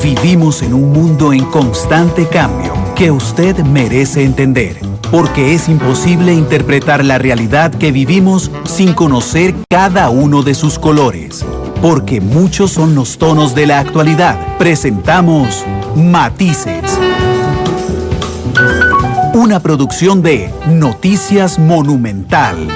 Vivimos en un mundo en constante cambio que usted merece entender, porque es imposible interpretar la realidad que vivimos sin conocer cada uno de sus colores. Porque muchos son los tonos de la actualidad. Presentamos Matices. Una producción de Noticias Monumental.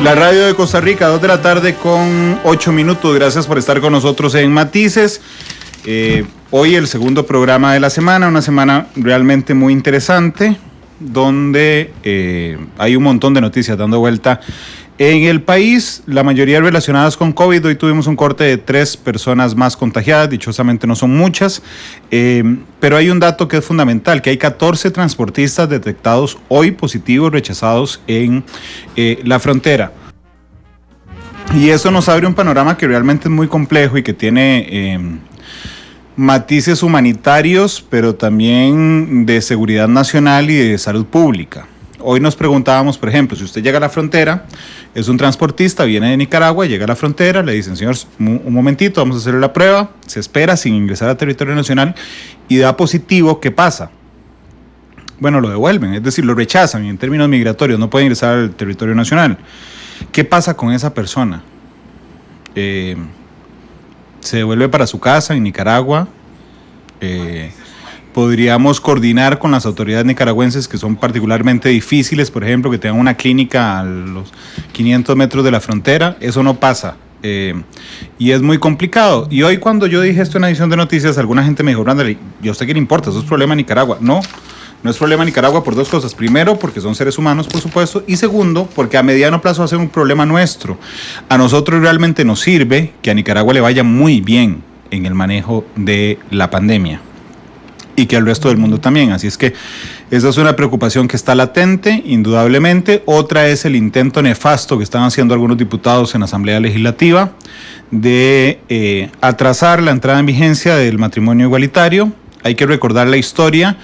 La radio de Costa Rica, 2 de la tarde con 8 minutos. Gracias por estar con nosotros en Matices. Hoy el segundo programa de la semana, una semana realmente muy interesante, donde hay un montón de noticias dando vuelta en el país, la mayoría relacionadas con COVID. Hoy tuvimos un corte de 3 personas más contagiadas, dichosamente no son muchas, pero hay un dato que es fundamental, que hay 14 transportistas detectados hoy positivos, rechazados en la frontera. Y eso nos abre un panorama que realmente es muy complejo y que tiene matices humanitarios, pero también de seguridad nacional y de salud pública. Hoy nos preguntábamos, por ejemplo, si usted llega a la frontera, es un transportista, viene de Nicaragua, llega a la frontera, le dicen, señor, un momentito, vamos a hacerle la prueba, se espera sin ingresar a territorio nacional y da positivo, ¿qué pasa? Bueno, lo devuelven, es decir, lo rechazan y en términos migratorios no puede ingresar al territorio nacional. ¿Qué pasa con esa persona? Se devuelve para su casa en Nicaragua. Podríamos coordinar con las autoridades nicaragüenses, que son particularmente difíciles, por ejemplo, que tengan una clínica a los 500 metros de la frontera. Eso no pasa y es muy complicado. Y hoy, cuando yo dije esto en la edición de noticias, alguna gente me dijo, Brandon, ¿y a usted qué le importa? Eso es problema de Nicaragua. No es problema de Nicaragua por 2 cosas. Primero, porque son seres humanos, por supuesto. Y segundo, porque a mediano plazo va a ser un problema nuestro. A nosotros realmente nos sirve que a Nicaragua le vaya muy bien en el manejo de la pandemia, y que al resto del mundo también. Así es que esa es una preocupación que está latente, indudablemente. Otra es el intento nefasto que están haciendo algunos diputados en la Asamblea Legislativa de atrasar la entrada en vigencia del matrimonio igualitario. Hay que recordar la historia.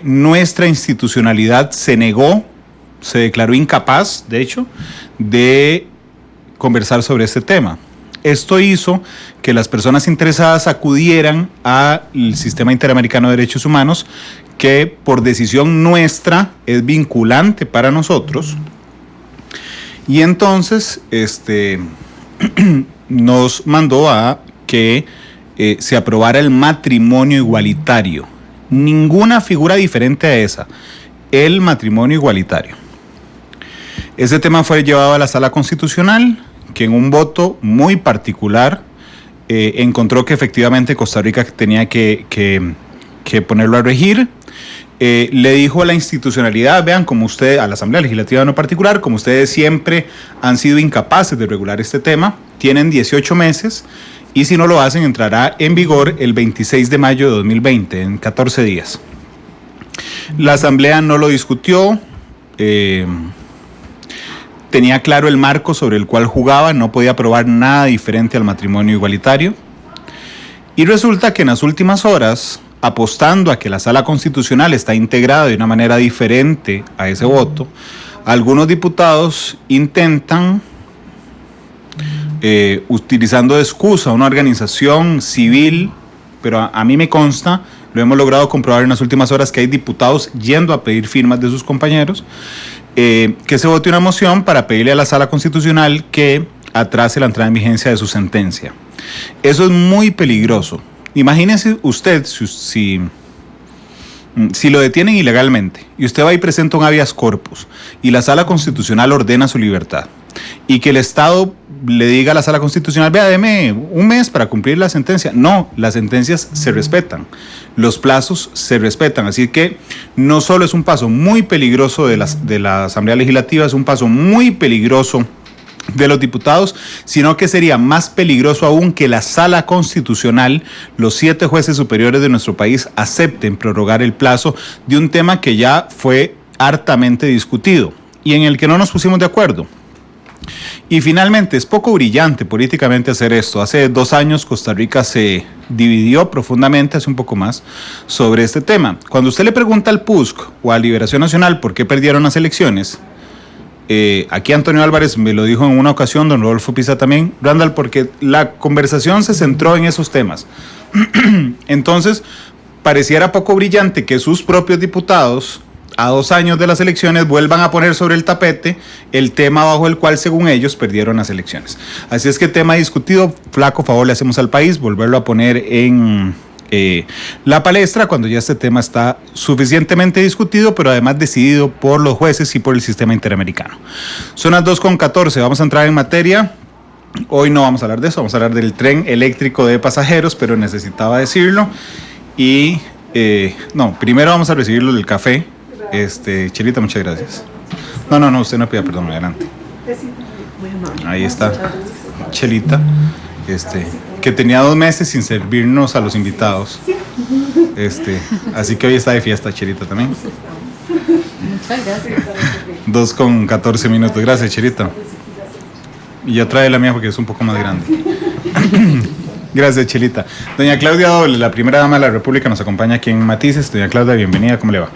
Nuestra institucionalidad se negó, se declaró incapaz, de hecho, de conversar sobre este tema. Esto hizo que las personas interesadas acudieran al Sistema Interamericano de Derechos Humanos, que por decisión nuestra es vinculante para nosotros. Y entonces nos mandó a que se aprobara el matrimonio igualitario. Ninguna figura diferente a esa, el matrimonio igualitario. Ese tema fue llevado a la Sala Constitucional, que en un voto muy particular encontró que efectivamente Costa Rica tenía que ponerlo a regir. Le dijo a la institucionalidad, vean, como usted, a la Asamblea Legislativa en particular, como ustedes siempre han sido incapaces de regular este tema, tienen 18 meses y si no lo hacen entrará en vigor el 26 de mayo de 2020, en 14 días. La Asamblea no lo discutió, tenía claro el marco sobre el cual jugaba, no podía aprobar nada diferente al matrimonio igualitario. Y resulta que en las últimas horas, apostando a que la Sala Constitucional está integrada de una manera diferente a ese voto, algunos diputados intentan, utilizando de excusa una organización civil, pero a mí me consta, lo hemos logrado comprobar en las últimas horas, que hay diputados yendo a pedir firmas de sus compañeros, que se vote una moción para pedirle a la Sala Constitucional que atrase la entrada en vigencia de su sentencia. Eso es muy peligroso. Imagínese usted si lo detienen ilegalmente y usted va y presenta un habeas corpus y la Sala Constitucional ordena su libertad y que el Estado le diga a la Sala Constitucional, vea, deme un mes para cumplir la sentencia. No, las sentencias se respetan, los plazos se respetan, así que no solo es un paso muy peligroso de la Asamblea Legislativa, es un paso muy peligroso de los diputados, sino que sería más peligroso aún que la Sala Constitucional, los 7 jueces superiores de nuestro país, acepten prorrogar el plazo de un tema que ya fue hartamente discutido y en el que no nos pusimos de acuerdo. Y finalmente, es poco brillante políticamente hacer esto. Hace 2 años Costa Rica se dividió profundamente, hace un poco más, sobre este tema. Cuando usted le pregunta al PUSC o a Liberación Nacional por qué perdieron las elecciones, aquí Antonio Álvarez me lo dijo en una ocasión, don Rodolfo Pisa también, Randall, porque la conversación se centró en esos temas. Entonces, pareciera poco brillante que sus propios diputados, a 2 años de las elecciones, vuelvan a poner sobre el tapete el tema bajo el cual, según ellos, perdieron las elecciones. Así es que tema discutido, flaco favor le hacemos al país, volverlo a poner en la palestra cuando ya este tema está suficientemente discutido, pero además decidido por los jueces y por el sistema interamericano. Son las 2:14, vamos a entrar en materia. Hoy no vamos a hablar de eso, vamos a hablar del tren eléctrico de pasajeros, pero necesitaba decirlo. Y no, primero vamos a recibirlo del café. Chelita, muchas gracias. No, usted no pida perdón, adelante. Ahí está Chelita, que tenía 2 meses sin servirnos a los invitados. Así que hoy está de fiesta Chelita también. Muchas gracias. 2:14. Gracias, Chelita. Y ya trae la mía porque es un poco más grande. Gracias, Chelita. Doña Claudia Doble, la primera dama de la República, nos acompaña aquí en Matices. Doña Claudia, bienvenida, ¿cómo le va?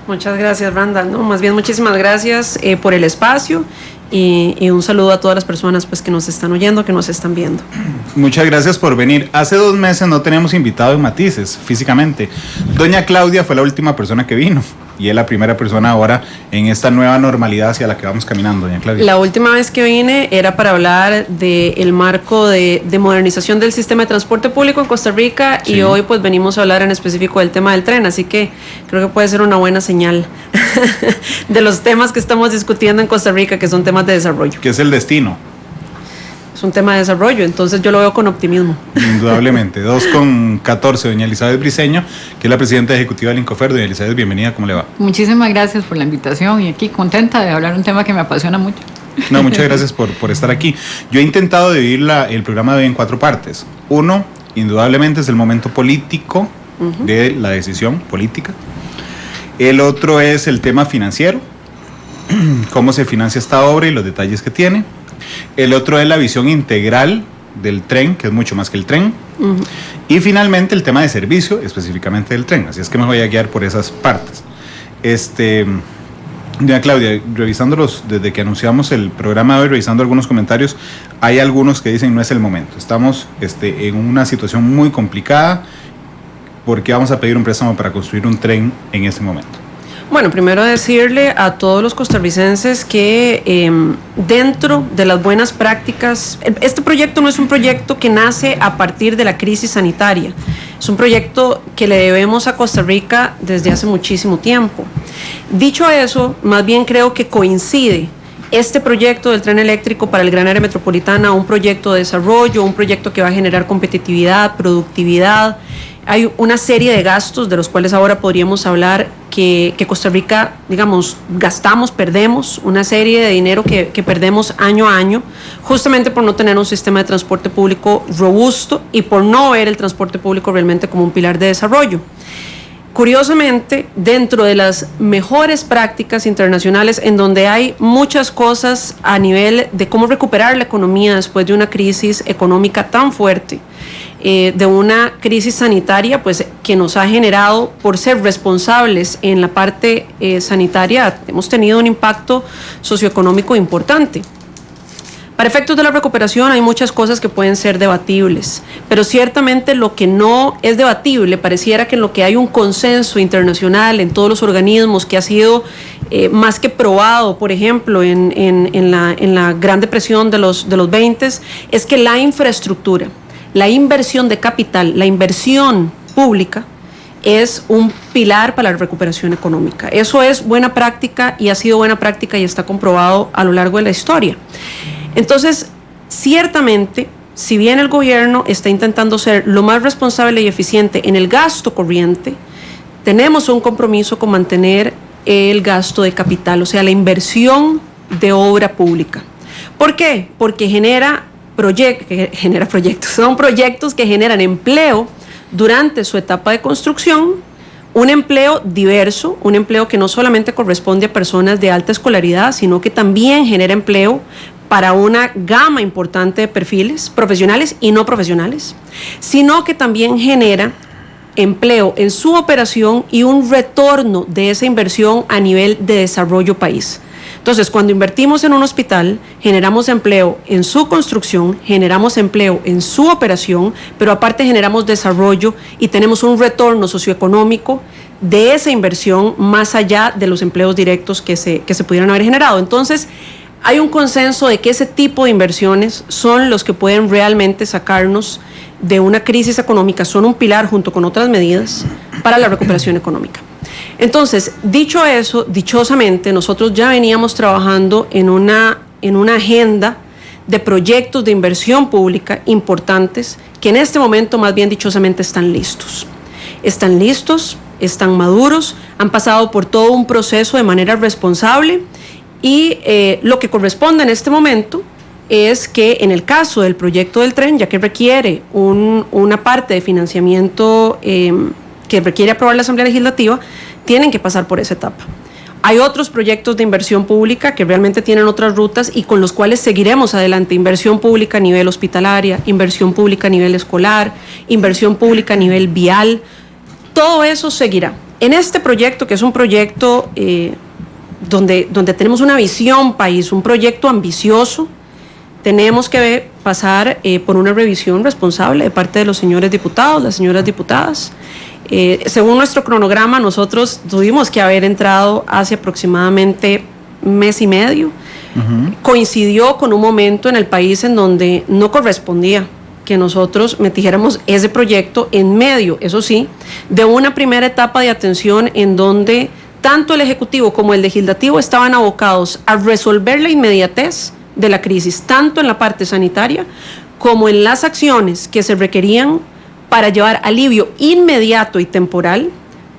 Muchas gracias, Randall. No, más bien muchísimas gracias por el espacio y un saludo a todas las personas pues, que nos están oyendo, que nos están viendo. Muchas gracias por venir. Hace 2 meses no teníamos invitado en Matices físicamente. Doña Claudia fue la última persona que vino y es la primera persona ahora en esta nueva normalidad hacia la que vamos caminando, doña Claudia. La última vez que vine era para hablar del marco de modernización del sistema de transporte público en Costa Rica, sí. Y hoy pues venimos a hablar en específico del tema del tren, así que creo que puede ser una buena señal de los temas que estamos discutiendo en Costa Rica, que son temas de desarrollo. ¿Qué es el destino? Es un tema de desarrollo, entonces yo lo veo con optimismo. Indudablemente. 2:14, doña Elizabeth Briceño, que es la presidenta ejecutiva del Incofer. Doña Elizabeth, bienvenida, ¿cómo le va? Muchísimas gracias por la invitación y aquí contenta de hablar un tema que me apasiona mucho. No, muchas gracias por estar aquí. Yo he intentado dividir el programa de hoy en 4 partes. 1, indudablemente es el momento político de la decisión política. El otro es el tema financiero, cómo se financia esta obra y los detalles que tiene. El otro es la visión integral del tren, que es mucho más que el tren. Y finalmente el tema de servicio, específicamente del tren. Así es que me voy a guiar por esas partes. Doña Claudia, revisándolos desde que anunciamos el programa de hoy, revisando algunos comentarios, hay algunos que dicen no es el momento. Estamos en una situación muy complicada porque vamos a pedir un préstamo para construir un tren en este momento. Bueno, primero decirle a todos los costarricenses que dentro de las buenas prácticas, este proyecto no es un proyecto que nace a partir de la crisis sanitaria, es un proyecto que le debemos a Costa Rica desde hace muchísimo tiempo. Dicho eso, más bien creo que coincide este proyecto del tren eléctrico para el gran área metropolitana, un proyecto de desarrollo, un proyecto que va a generar competitividad, productividad. Hay una serie de gastos de los cuales ahora podríamos hablar que Costa Rica, digamos, gastamos, perdemos una serie de dinero que perdemos año a año, justamente por no tener un sistema de transporte público robusto y por no ver el transporte público realmente como un pilar de desarrollo. Curiosamente, dentro de las mejores prácticas internacionales, en donde hay muchas cosas a nivel de cómo recuperar la economía después de una crisis económica tan fuerte, de una crisis sanitaria pues, que nos ha generado, por ser responsables en la parte sanitaria, hemos tenido un impacto socioeconómico importante. Para efectos de la recuperación hay muchas cosas que pueden ser debatibles, pero ciertamente lo que no es debatible, pareciera que en lo que hay un consenso internacional en todos los organismos que ha sido más que probado, por ejemplo, en la Gran Depresión de los 20, es que la infraestructura, la inversión de capital, la inversión pública, es un pilar para la recuperación económica. Eso es buena práctica y ha sido buena práctica y está comprobado a lo largo de la historia. Entonces, ciertamente, si bien el gobierno está intentando ser lo más responsable y eficiente en el gasto corriente, tenemos un compromiso con mantener el gasto de capital, o sea, la inversión de obra pública. ¿Por qué? Porque genera proyectos, son proyectos que generan empleo durante su etapa de construcción, un empleo diverso, un empleo que no solamente corresponde a personas de alta escolaridad, sino que también genera empleo para una gama importante de perfiles profesionales y no profesionales, sino que también genera empleo en su operación y un retorno de esa inversión a nivel de desarrollo país. Entonces, cuando invertimos en un hospital, generamos empleo en su construcción, generamos empleo en su operación, pero aparte generamos desarrollo y tenemos un retorno socioeconómico de esa inversión más allá de los empleos directos que se pudieran haber generado. Entonces, hay un consenso de que ese tipo de inversiones son los que pueden realmente sacarnos de una crisis económica, son un pilar junto con otras medidas para la recuperación económica. Entonces, dicho eso, dichosamente, nosotros ya veníamos trabajando en una agenda de proyectos de inversión pública importantes que en este momento, más bien dichosamente, están listos. Están listos, están maduros, han pasado por todo un proceso de manera responsable y lo que corresponde en este momento es que en el caso del proyecto del tren, ya que requiere una parte de financiamiento que requiere aprobar la Asamblea Legislativa, tienen que pasar por esa etapa. Hay otros proyectos de inversión pública que realmente tienen otras rutas y con los cuales seguiremos adelante. Inversión pública a nivel hospitalaria, inversión pública a nivel escolar, inversión pública a nivel vial. Todo eso seguirá. En este proyecto, que es un proyecto donde tenemos una visión país, un proyecto ambicioso, tenemos que pasar por una revisión responsable de parte de los señores diputados, las señoras diputadas. Según nuestro cronograma, nosotros tuvimos que haber entrado hace aproximadamente mes y medio. Uh-huh. Coincidió con un momento en el país en donde no correspondía que nosotros metiéramos ese proyecto en medio, eso sí, de una primera etapa de atención en donde tanto el Ejecutivo como el Legislativo estaban abocados a resolver la inmediatez de la crisis, tanto en la parte sanitaria como en las acciones que se requerían para llevar alivio inmediato y temporal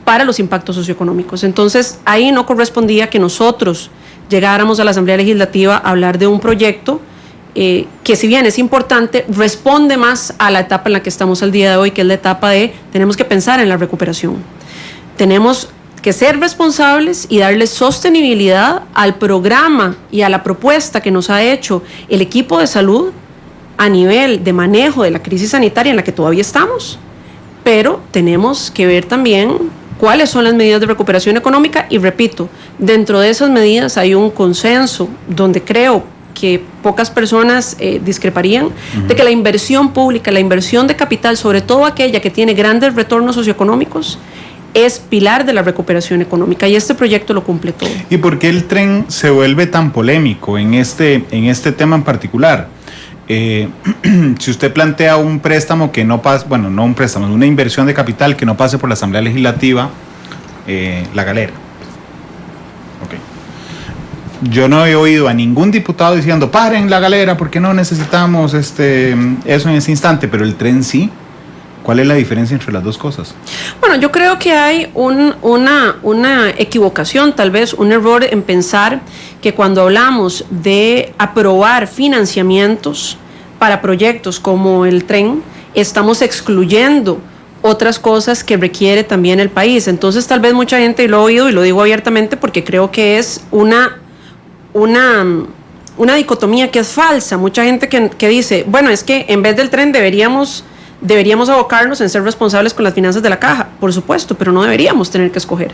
para los impactos socioeconómicos. Entonces, ahí no correspondía que nosotros llegáramos a la Asamblea Legislativa a hablar de un proyecto que, si bien es importante, responde más a la etapa en la que estamos al día de hoy, que es la etapa de tenemos que pensar en la recuperación. Tenemos que ser responsables y darle sostenibilidad al programa y a la propuesta que nos ha hecho el equipo de salud a nivel de manejo de la crisis sanitaria en la que todavía estamos, pero tenemos que ver también cuáles son las medidas de recuperación económica y, repito, dentro de esas medidas hay un consenso donde creo que pocas personas discreparían, uh-huh, de que la inversión pública, la inversión de capital, sobre todo aquella que tiene grandes retornos socioeconómicos, es pilar de la recuperación económica y este proyecto lo cumple todo. ¿Y por qué el tren se vuelve tan polémico en este tema en particular? Si usted plantea un préstamo que no pase, bueno, no un préstamo, una inversión de capital que no pase por la Asamblea Legislativa, La Galera. Okay. Yo no he oído a ningún diputado diciendo, paren La Galera porque no necesitamos eso en ese instante, pero el tren sí. ¿Cuál es la diferencia entre las dos cosas? Bueno, yo creo que hay una equivocación, tal vez un error en pensar que cuando hablamos de aprobar financiamientos para proyectos como el tren, estamos excluyendo otras cosas que requiere también el país. Entonces, tal vez mucha gente, y lo he oído y lo digo abiertamente porque creo que es una dicotomía que es falsa. Mucha gente que dice, bueno, es que en vez del tren deberíamos abocarnos en ser responsables con las finanzas de la caja, por supuesto, pero no deberíamos tener que escoger.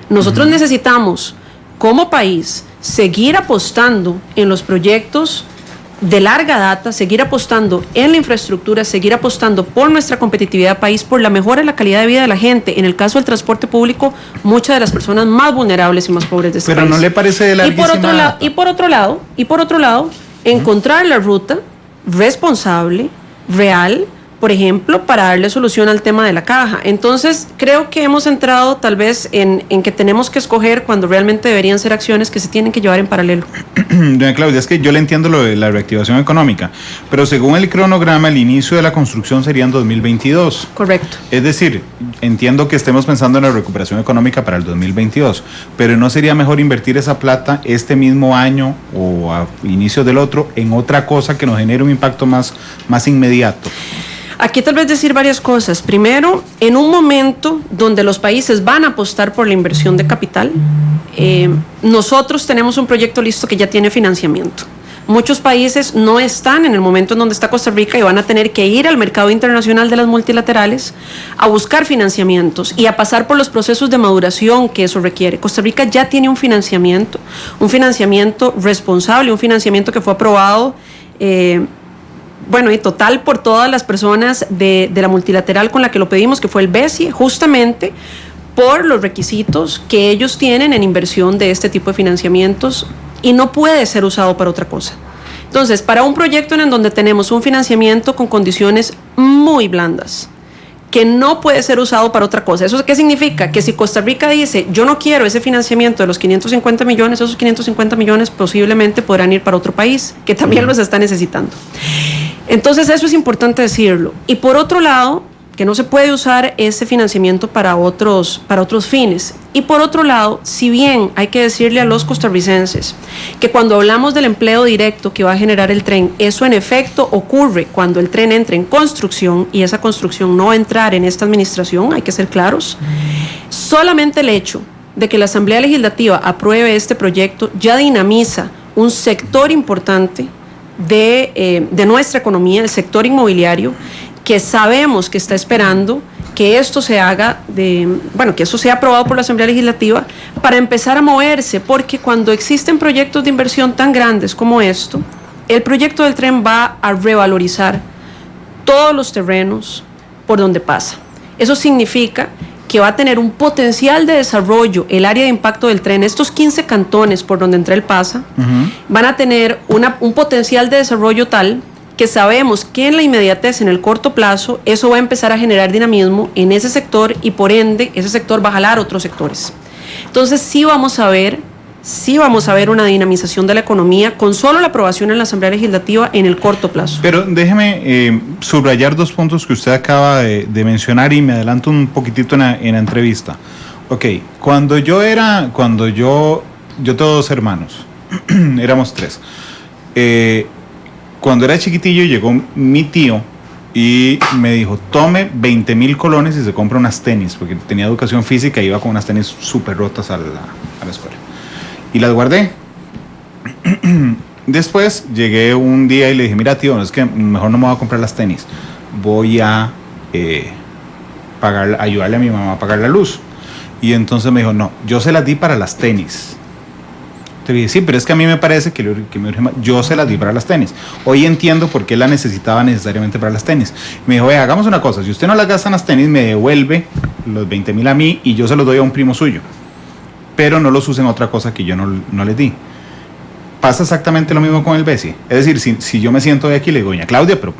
Nosotros necesitamos, como país, seguir apostando en los proyectos de larga data, seguir apostando en la infraestructura, seguir apostando por nuestra competitividad país, por la mejora de la calidad de vida de la gente. En el caso del transporte público, muchas de las personas más vulnerables y más pobres de este país. Pero ¿no le parece de larguísima data? Y por otro lado, encontrar la ruta responsable, real, por ejemplo, para darle solución al tema de la caja. Entonces, creo que hemos entrado tal vez en que tenemos que escoger cuando realmente deberían ser acciones que se tienen que llevar en paralelo. Doña Claudia, es que yo le entiendo lo de la reactivación económica, pero según el cronograma, el inicio de la construcción sería en 2022. Correcto. Es decir, entiendo que estemos pensando en la recuperación económica para el 2022, pero ¿no sería mejor invertir esa plata este mismo año o a inicios del otro en otra cosa que nos genere un impacto más inmediato? Aquí tal vez decir varias cosas. Primero, en un momento donde los países van a apostar por la inversión de capital, nosotros tenemos un proyecto listo que ya tiene financiamiento. Muchos países no están en el momento en donde está Costa Rica y van a tener que ir al mercado internacional de las multilaterales a buscar financiamientos y a pasar por los procesos de maduración que eso requiere. Costa Rica ya tiene un financiamiento responsable, un financiamiento que fue aprobado y total por todas las personas de la multilateral con la que lo pedimos, que fue el BESIE, justamente por los requisitos que ellos tienen en inversión de este tipo de financiamientos, y no puede ser usado para otra cosa. Entonces, para un proyecto en donde tenemos un financiamiento con condiciones muy blandas, que no puede ser usado para otra cosa. ¿Eso qué significa? Que si Costa Rica dice, yo no quiero ese financiamiento de los 550 millones, esos 550 millones posiblemente podrán ir para otro país, que también los está necesitando. Entonces, eso es importante decirlo. Y por otro lado, que no se puede usar ese financiamiento para otros fines. Y por otro lado, si bien hay que decirle a los costarricenses que cuando hablamos del empleo directo que va a generar el tren, eso en efecto ocurre cuando el tren entre en construcción, y esa construcción no va a entrar en esta administración, hay que ser claros. Solamente el hecho de que la Asamblea Legislativa apruebe este proyecto ya dinamiza un sector importante de nuestra economía, el sector inmobiliario, que sabemos que está esperando que esto se haga, que eso sea aprobado por la Asamblea Legislativa para empezar a moverse, porque cuando existen proyectos de inversión tan grandes como esto, el proyecto del tren va a revalorizar todos los terrenos por donde pasa. Eso significa que va a tener un potencial de desarrollo, el área de impacto del tren, estos 15 cantones por donde entra el pasa, van a tener un potencial de desarrollo tal que sabemos que en la inmediatez, en el corto plazo, eso va a empezar a generar dinamismo en ese sector y por ende ese sector va a jalar otros sectores. Entonces sí vamos a ver una dinamización de la economía con solo la aprobación en la Asamblea Legislativa en el corto plazo. Pero déjeme subrayar dos puntos que usted acaba de mencionar y me adelanto un poquitito en la entrevista. Ok, cuando yo tengo dos hermanos, éramos tres. Cuando era chiquitillo llegó mi tío y me dijo, tome 20,000 colones y se compra unas tenis, porque tenía educación física y iba con unas tenis súper rotas a la escuela. Y las guardé. Después llegué un día y le dije, mira tío, es que mejor no me voy a comprar las tenis, voy a ayudarle a mi mamá a pagar la luz. Y entonces me dijo, no, yo se las di para las tenis. Te dije, sí, pero es que a mí me parece que yo se las di para las tenis. Hoy entiendo por qué la necesitaba necesariamente para las tenis. Me dijo, hagamos una cosa, si usted no las gasta en las tenis, me devuelve los 20,000 a mí y yo se los doy a un primo suyo. Pero no los use en otra cosa que yo no les di. Pasa exactamente lo mismo con el BESIE. Es decir, si yo me siento de aquí y le digo, doña Claudia, pero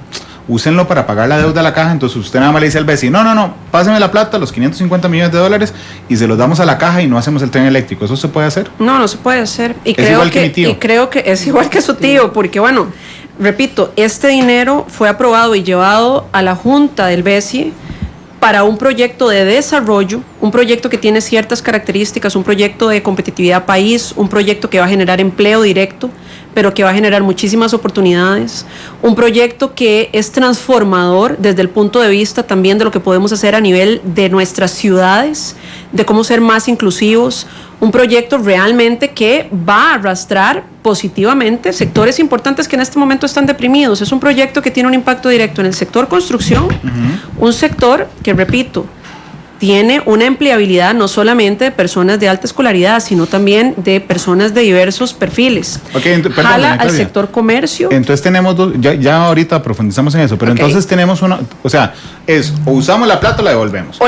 úsenlo para pagar la deuda de la caja, entonces usted nada más le dice al BESIE, no, páseme la plata, los 550 millones de dólares y se los damos a la caja y no hacemos el tren eléctrico. ¿Eso se puede hacer? No se puede hacer. Y creo que es igual que su tío, porque repito, este dinero fue aprobado y llevado a la Junta del BESIE para un proyecto de desarrollo, un proyecto que tiene ciertas características, un proyecto de competitividad país, un proyecto que va a generar empleo directo, pero que va a generar muchísimas oportunidades, un proyecto que es transformador desde el punto de vista también de lo que podemos hacer a nivel de nuestras ciudades, de cómo ser más inclusivos, un proyecto realmente que va a arrastrar positivamente sectores importantes que en este momento están deprimidos. Es un proyecto que tiene un impacto directo en el sector construcción, un sector que, repito, tiene una empleabilidad no solamente de personas de alta escolaridad, sino también de personas de diversos perfiles. Jala al sector comercio. Entonces tenemos dos, ya ahorita profundizamos en eso, pero entonces tenemos una, o usamos la plata o la devolvemos.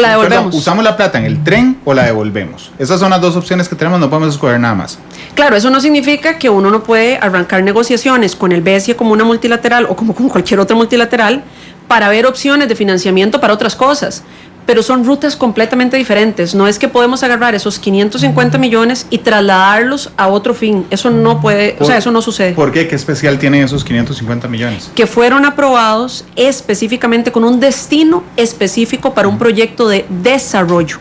¿Usamos la plata en el tren o la devolvemos? Esas son las dos opciones que tenemos, no podemos escoger nada más. Claro, eso no significa que uno no puede arrancar negociaciones con el BESIE como una multilateral o como con cualquier otra multilateral para ver opciones de financiamiento para otras cosas, pero son rutas completamente diferentes. No es que podemos agarrar esos 550 millones y trasladarlos a otro fin. Eso no puede, o sea, eso no sucede. ¿Por qué? ¿Qué especial tienen esos 550 millones? Que fueron aprobados específicamente con un destino específico para un proyecto de desarrollo.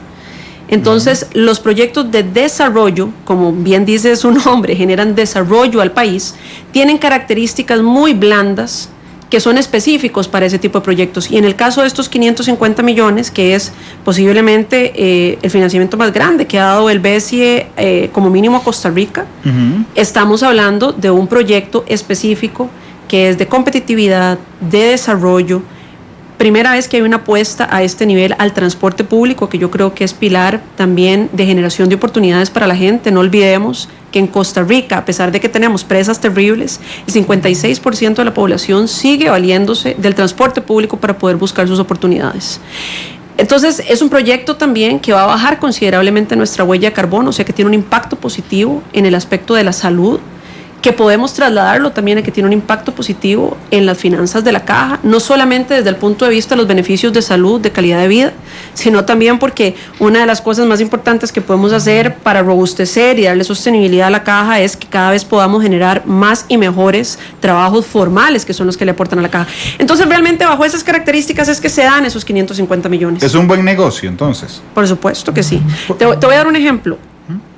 Entonces, los proyectos de desarrollo, como bien dice su nombre, generan desarrollo al país, tienen características muy blandas que son específicos para ese tipo de proyectos. Y en el caso de estos 550 millones, que es posiblemente el financiamiento más grande que ha dado el BESIE como mínimo a Costa Rica, estamos hablando de un proyecto específico que es de competitividad, de desarrollo. Primera vez que hay una apuesta a este nivel al transporte público, que yo creo que es pilar también de generación de oportunidades para la gente. No olvidemos que en Costa Rica, a pesar de que tenemos presas terribles, el 56% de la población sigue valiéndose del transporte público para poder buscar sus oportunidades. Entonces, es un proyecto también que va a bajar considerablemente nuestra huella de carbono, o sea que tiene un impacto positivo en el aspecto de la salud, que podemos trasladarlo también a que tiene un impacto positivo en las finanzas de la caja, no solamente desde el punto de vista de los beneficios de salud, de calidad de vida, sino también porque una de las cosas más importantes que podemos hacer para robustecer y darle sostenibilidad a la caja es que cada vez podamos generar más y mejores trabajos formales, que son los que le aportan a la caja. Entonces, realmente bajo esas características es que se dan esos 550 millones. ¿Es un buen negocio, entonces? Por supuesto que sí. Te voy a dar un ejemplo.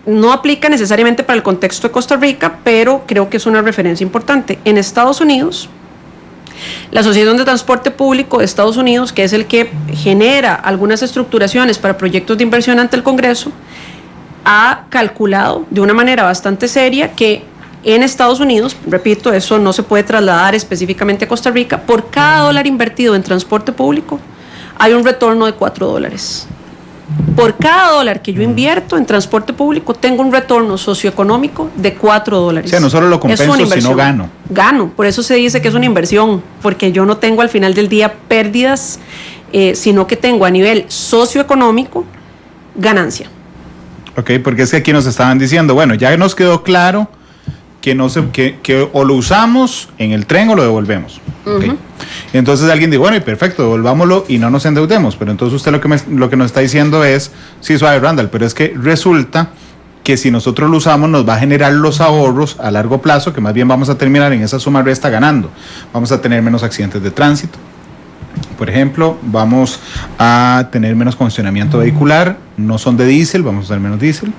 No aplica necesariamente para el contexto de Costa Rica, pero creo que es una referencia importante. En Estados Unidos, la Asociación de Transporte Público de Estados Unidos, que es el que genera algunas estructuraciones para proyectos de inversión ante el Congreso, ha calculado de una manera bastante seria que en Estados Unidos, repito, eso no se puede trasladar específicamente a Costa Rica, por cada dólar invertido en transporte público hay un retorno de $4. Por cada dólar que yo invierto en transporte público, tengo un retorno socioeconómico de $4. O sea, no solo lo compenso, sino gano. Gano, por eso se dice que es una inversión, porque yo no tengo al final del día pérdidas, sino que tengo a nivel socioeconómico ganancia. Ok, porque es que aquí nos estaban diciendo, bueno, ya nos quedó claro que que o lo usamos en el tren o lo devolvemos. Okay. Entonces alguien dijo, bueno, y perfecto, devolvámoslo y no nos endeudemos. Pero entonces usted lo que nos está diciendo es, sí, suave, Randall, pero es que resulta que si nosotros lo usamos nos va a generar los ahorros a largo plazo, que más bien vamos a terminar en esa suma resta ganando. Vamos a tener menos accidentes de tránsito, por ejemplo, vamos a tener menos congestionamiento vehicular, no son de diésel, vamos a tener menos diésel.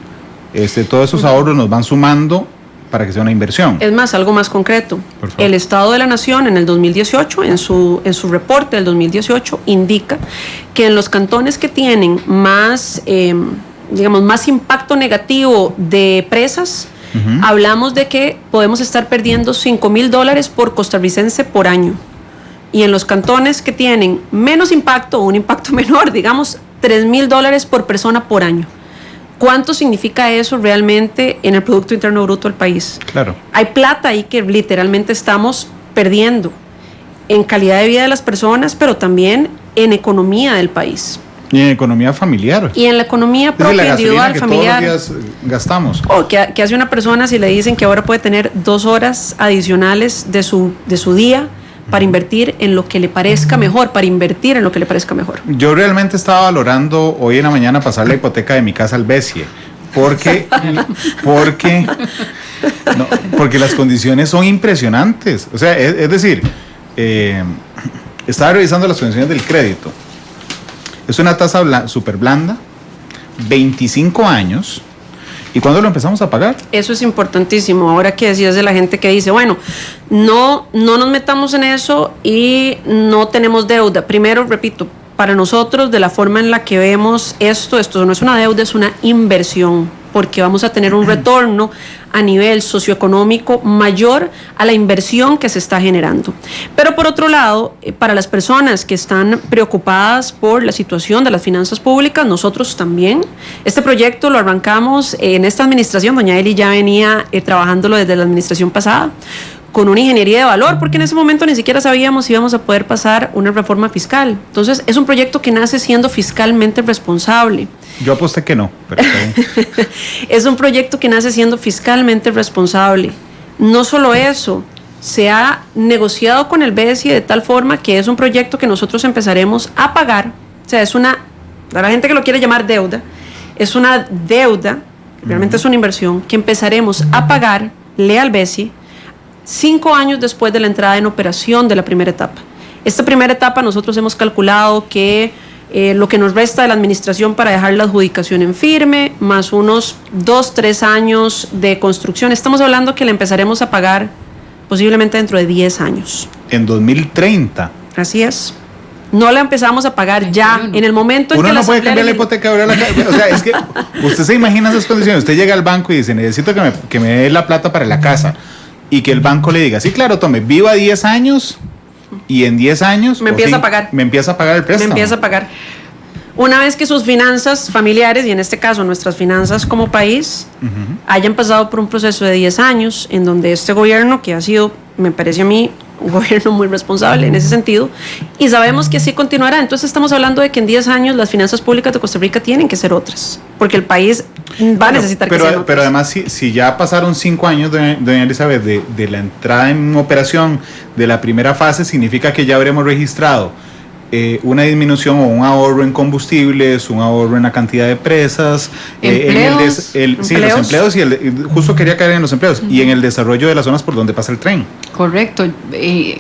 Todos esos ahorros nos van sumando para que sea una inversión. Es más, algo más concreto. El Estado de la Nación en el 2018, en su reporte del 2018, indica que en los cantones que tienen más, más impacto negativo de presas, hablamos de que podemos estar perdiendo $5,000 por costarricense por año. Y en los cantones que tienen menos impacto o un impacto menor, digamos, $3,000 por persona por año. ¿Cuánto significa eso realmente en el Producto Interno Bruto del país? Claro. Hay plata ahí que literalmente estamos perdiendo en calidad de vida de las personas, pero también en economía del país. Y en economía familiar. Y en la economía propia, la individual, que familiar. Todos los días gastamos. O ¿qué hace una persona si le dicen que ahora puede tener 2 horas adicionales de su día para invertir en lo que le parezca mejor, Yo realmente estaba valorando hoy en la mañana pasar la hipoteca de mi casa al BESIE, porque las condiciones son impresionantes. O sea, es decir, estaba revisando las condiciones del crédito. Es una tasa súper blanda, 25 años. ¿Y cuándo lo empezamos a pagar? Eso es importantísimo. Ahora que decías de la gente que dice, bueno, no nos metamos en eso y no tenemos deuda. Primero, repito, para nosotros, de la forma en la que vemos esto no es una deuda, es una inversión, porque vamos a tener un retorno a nivel socioeconómico mayor a la inversión que se está generando. Pero por otro lado, para las personas que están preocupadas por la situación de las finanzas públicas, nosotros también. Este proyecto lo arrancamos en esta administración, doña Eli ya venía trabajándolo desde la administración pasada, con una ingeniería de valor, porque en ese momento ni siquiera sabíamos si íbamos a poder pasar una reforma fiscal. Entonces, es un proyecto que nace siendo fiscalmente responsable. Yo aposté que no, pero está bien. Es un proyecto que nace siendo fiscalmente responsable. No solo eso, se ha negociado con el BESI de tal forma que es un proyecto que nosotros empezaremos a pagar. O sea, es una, para la gente que lo quiere llamar deuda, es una deuda, realmente es una inversión, que empezaremos a pagarle al BESI 5 años después de la entrada en operación de la primera etapa. Esta primera etapa nosotros hemos calculado que lo que nos resta de la administración para dejar la adjudicación en firme, más unos 2-3 años de construcción. Estamos hablando que la empezaremos a pagar posiblemente dentro de 10 años. En 2030. Así es. No la empezamos a pagar ya, en el momento en uno que no puede cambiar la hipoteca ahora. O sea, es que usted se imagina esas condiciones. Usted llega al banco y dice, necesito que me dé la plata para la casa. Y que el banco le diga, sí, claro, tome, viva 10 años y en 10 años... Me empieza a pagar. Me empieza a pagar el préstamo. Me empieza a pagar. Una vez que sus finanzas familiares, y en este caso nuestras finanzas como país, hayan pasado por un proceso de 10 años, en donde este gobierno, que ha sido, me parece a mí, un gobierno muy responsable en ese sentido, y sabemos que así continuará. Entonces estamos hablando de que en 10 años las finanzas públicas de Costa Rica tienen que ser otras, porque el país va a necesitar que sean otras. Pero además, si ya pasaron 5 años, doña Elizabeth, de la entrada en operación de la primera fase, significa que ya habremos registrado una disminución o un ahorro en combustibles, un ahorro en la cantidad de presas, empleos, sí, los empleos, justo quería caer en los empleos, y en el desarrollo de las zonas por donde pasa el tren. Correcto.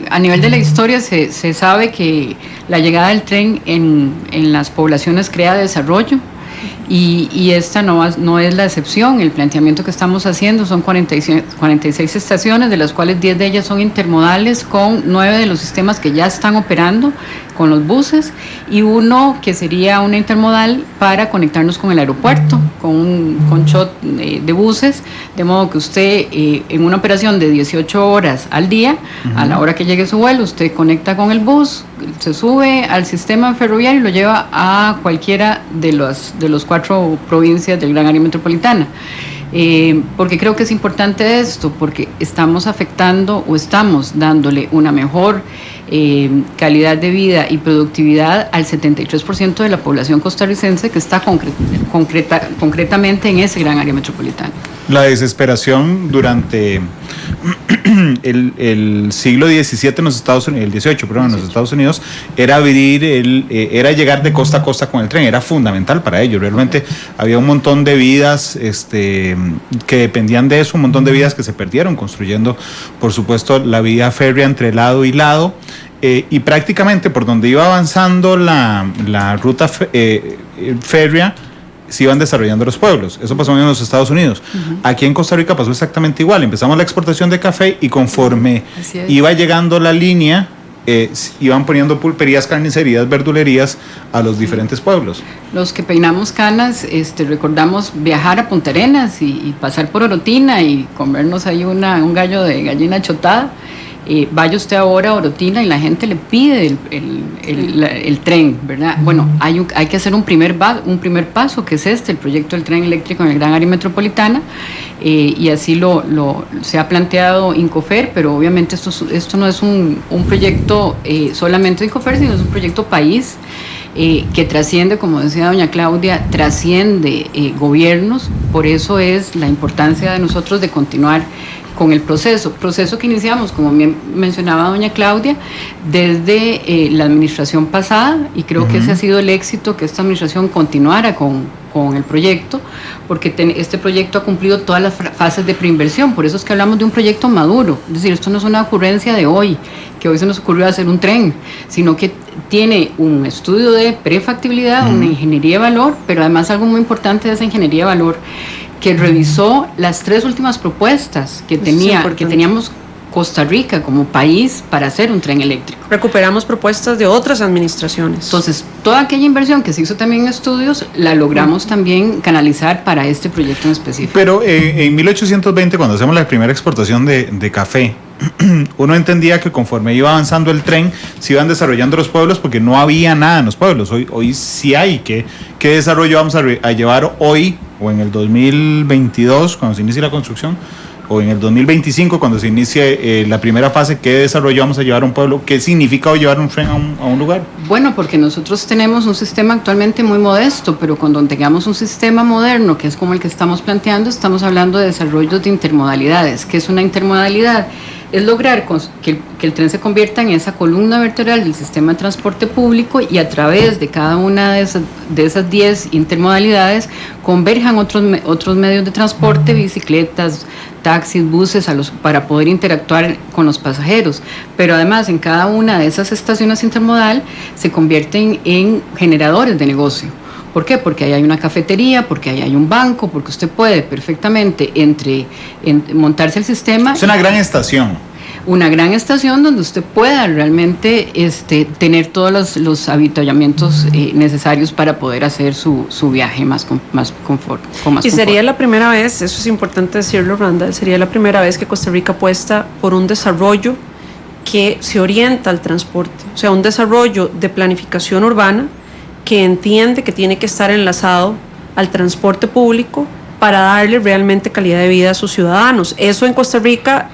A nivel de la historia se sabe que la llegada del tren en las poblaciones crea desarrollo. Y esta no es la excepción. El planteamiento que estamos haciendo son 46 estaciones, de las cuales 10 de ellas son intermodales, con 9 de los sistemas que ya están operando con los buses, y uno que sería una intermodal para conectarnos con el aeropuerto, con un shot de buses, de modo que usted en una operación de 18 horas al día, a la hora que llegue su vuelo, usted conecta con el bus, se sube al sistema ferroviario y lo lleva a cualquiera de los 4 provincias del Gran Área Metropolitana. Porque creo que es importante esto, porque estamos afectando o estamos dándole una mejor calidad de vida y productividad al 73% de la población costarricense que está concretamente en ese gran área metropolitana. La desesperación durante el siglo XVII en los Estados Unidos, el XVIII, perdón, en los Estados Unidos, era era llegar de costa a costa con el tren, era fundamental para ellos. Realmente había un montón de vidas que dependían de eso, un montón de vidas que se perdieron construyendo, por supuesto, la vía férrea entre lado y lado. Y prácticamente por donde iba avanzando la ruta férrea, se iban desarrollando los pueblos. Eso pasó en los Estados Unidos. Aquí en Costa Rica pasó exactamente igual. Empezamos la exportación de café y conforme iba llegando la línea, iban poniendo pulperías, carnicerías, verdulerías a los diferentes pueblos. Los que peinamos canas, recordamos viajar a Punta Arenas y pasar por Orotina y comernos ahí un gallo de gallina chotada. Vaya usted ahora a Orotina y la gente le pide el tren, ¿verdad? Bueno, hay que hacer un primer paso, que es el proyecto del tren eléctrico en el Gran Área Metropolitana, y así se ha planteado Incofer, pero obviamente esto no es un proyecto solamente de Incofer, sino es un proyecto país, que trasciende, como decía doña Claudia, trasciende gobiernos. Por eso es la importancia de nosotros de continuar con el proceso que iniciamos, como mencionaba doña Claudia, desde la administración pasada, y creo que ese ha sido el éxito, que esta administración continuara con el proyecto, porque este proyecto ha cumplido todas las fases de preinversión. Por eso es que hablamos de un proyecto maduro. Es decir, esto no es una ocurrencia de hoy, que hoy se nos ocurrió hacer un tren, sino que tiene un estudio de prefactibilidad, una ingeniería de valor, pero además algo muy importante de esa ingeniería de valor, que revisó las 3 últimas propuestas que teníamos Costa Rica como país para hacer un tren eléctrico. Recuperamos propuestas de otras administraciones. Entonces, toda aquella inversión que se hizo también en estudios, la logramos también canalizar para este proyecto en específico. Pero en 1820, cuando hacemos la primera exportación de café, uno entendía que conforme iba avanzando el tren, se iban desarrollando los pueblos, porque no había nada en los pueblos. Hoy sí hay. ¿Qué desarrollo vamos a llevar hoy, o en el 2022, cuando se inicie la construcción, o en el 2025, cuando se inicie la primera fase? ¿Qué desarrollo vamos a llevar a un pueblo? ¿Qué significa llevar un tren a un lugar? Bueno, porque nosotros tenemos un sistema actualmente muy modesto, pero cuando tengamos un sistema moderno, que es como el que estamos planteando, estamos hablando de desarrollos de intermodalidades. ¿Qué es una intermodalidad? es lograr que el tren se convierta en esa columna vertebral del sistema de transporte público y a través de cada una de esas 10 intermodalidades converjan otros medios de transporte, bicicletas, taxis, buses, para poder interactuar con los pasajeros. Pero además en cada una de esas estaciones intermodal se convierten en generadores de negocio. ¿Por qué? Porque ahí hay una cafetería, porque ahí hay un banco, porque usted puede perfectamente montarse el sistema. Es una gran estación. Una gran estación donde usted pueda realmente tener todos los avituallamientos necesarios para poder hacer su viaje con más confort. Y sería la primera vez, eso es importante decirlo, Randall, sería la primera vez que Costa Rica apuesta por un desarrollo que se orienta al transporte, o sea, un desarrollo de planificación urbana que entiende que tiene que estar enlazado al transporte público para darle realmente calidad de vida a sus ciudadanos. Eso en Costa Rica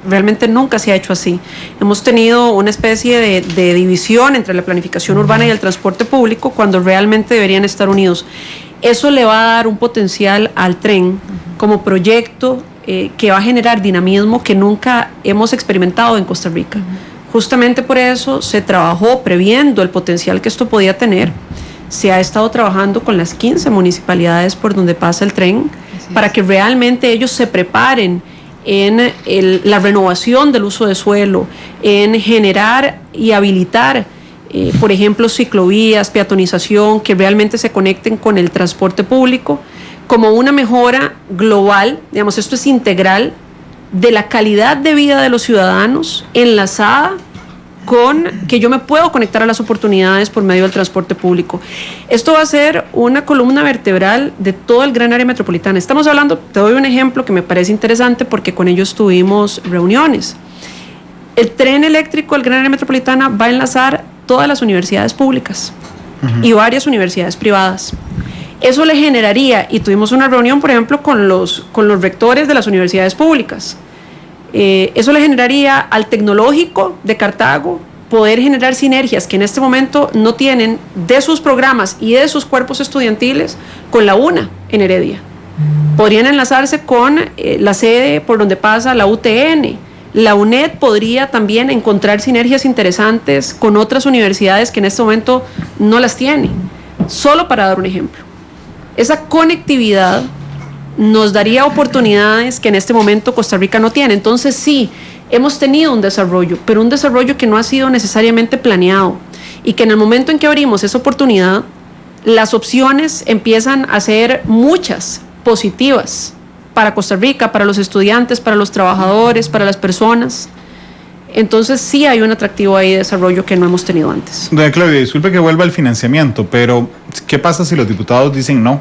realmente nunca se ha hecho así. Hemos tenido una especie de división entre la planificación urbana y el transporte público cuando realmente deberían estar unidos. Eso le va a dar un potencial al tren como proyecto que va a generar dinamismo que nunca hemos experimentado en Costa Rica. Justamente por eso se trabajó previendo el potencial que esto podía tener. Se ha estado trabajando con las 15 municipalidades por donde pasa el tren para que realmente ellos se preparen en la renovación del uso de suelo, en generar y habilitar, por ejemplo, ciclovías, peatonización, que realmente se conecten con el transporte público, como una mejora global, digamos, esto es integral, de la calidad de vida de los ciudadanos enlazada con que yo me puedo conectar a las oportunidades por medio del transporte público. Esto va a ser una columna vertebral de todo el gran área metropolitana. Estamos hablando, te doy un ejemplo que me parece interesante porque con ellos tuvimos reuniones. El tren eléctrico del gran área metropolitana va a enlazar todas las universidades públicas y varias universidades privadas. Eso le generaría, y tuvimos una reunión, por ejemplo, con los rectores de las universidades públicas. Eso le generaría al tecnológico de Cartago poder generar sinergias que en este momento no tienen de sus programas y de sus cuerpos estudiantiles con la UNA en Heredia. Podrían enlazarse con la sede por donde pasa la UTN. La UNED podría también encontrar sinergias interesantes con otras universidades que en este momento no las tiene. Solo para dar un ejemplo. Esa conectividad nos daría oportunidades que en este momento Costa Rica no tiene. Entonces sí, hemos tenido un desarrollo, pero un desarrollo que no ha sido necesariamente planeado y que en el momento en que abrimos esa oportunidad, las opciones empiezan a ser muchas, positivas, para Costa Rica, para los estudiantes, para los trabajadores, para las personas. Entonces sí hay un atractivo ahí de desarrollo que no hemos tenido antes. Doña Claudia, disculpe que vuelva al financiamiento, pero ¿qué pasa si los diputados dicen no?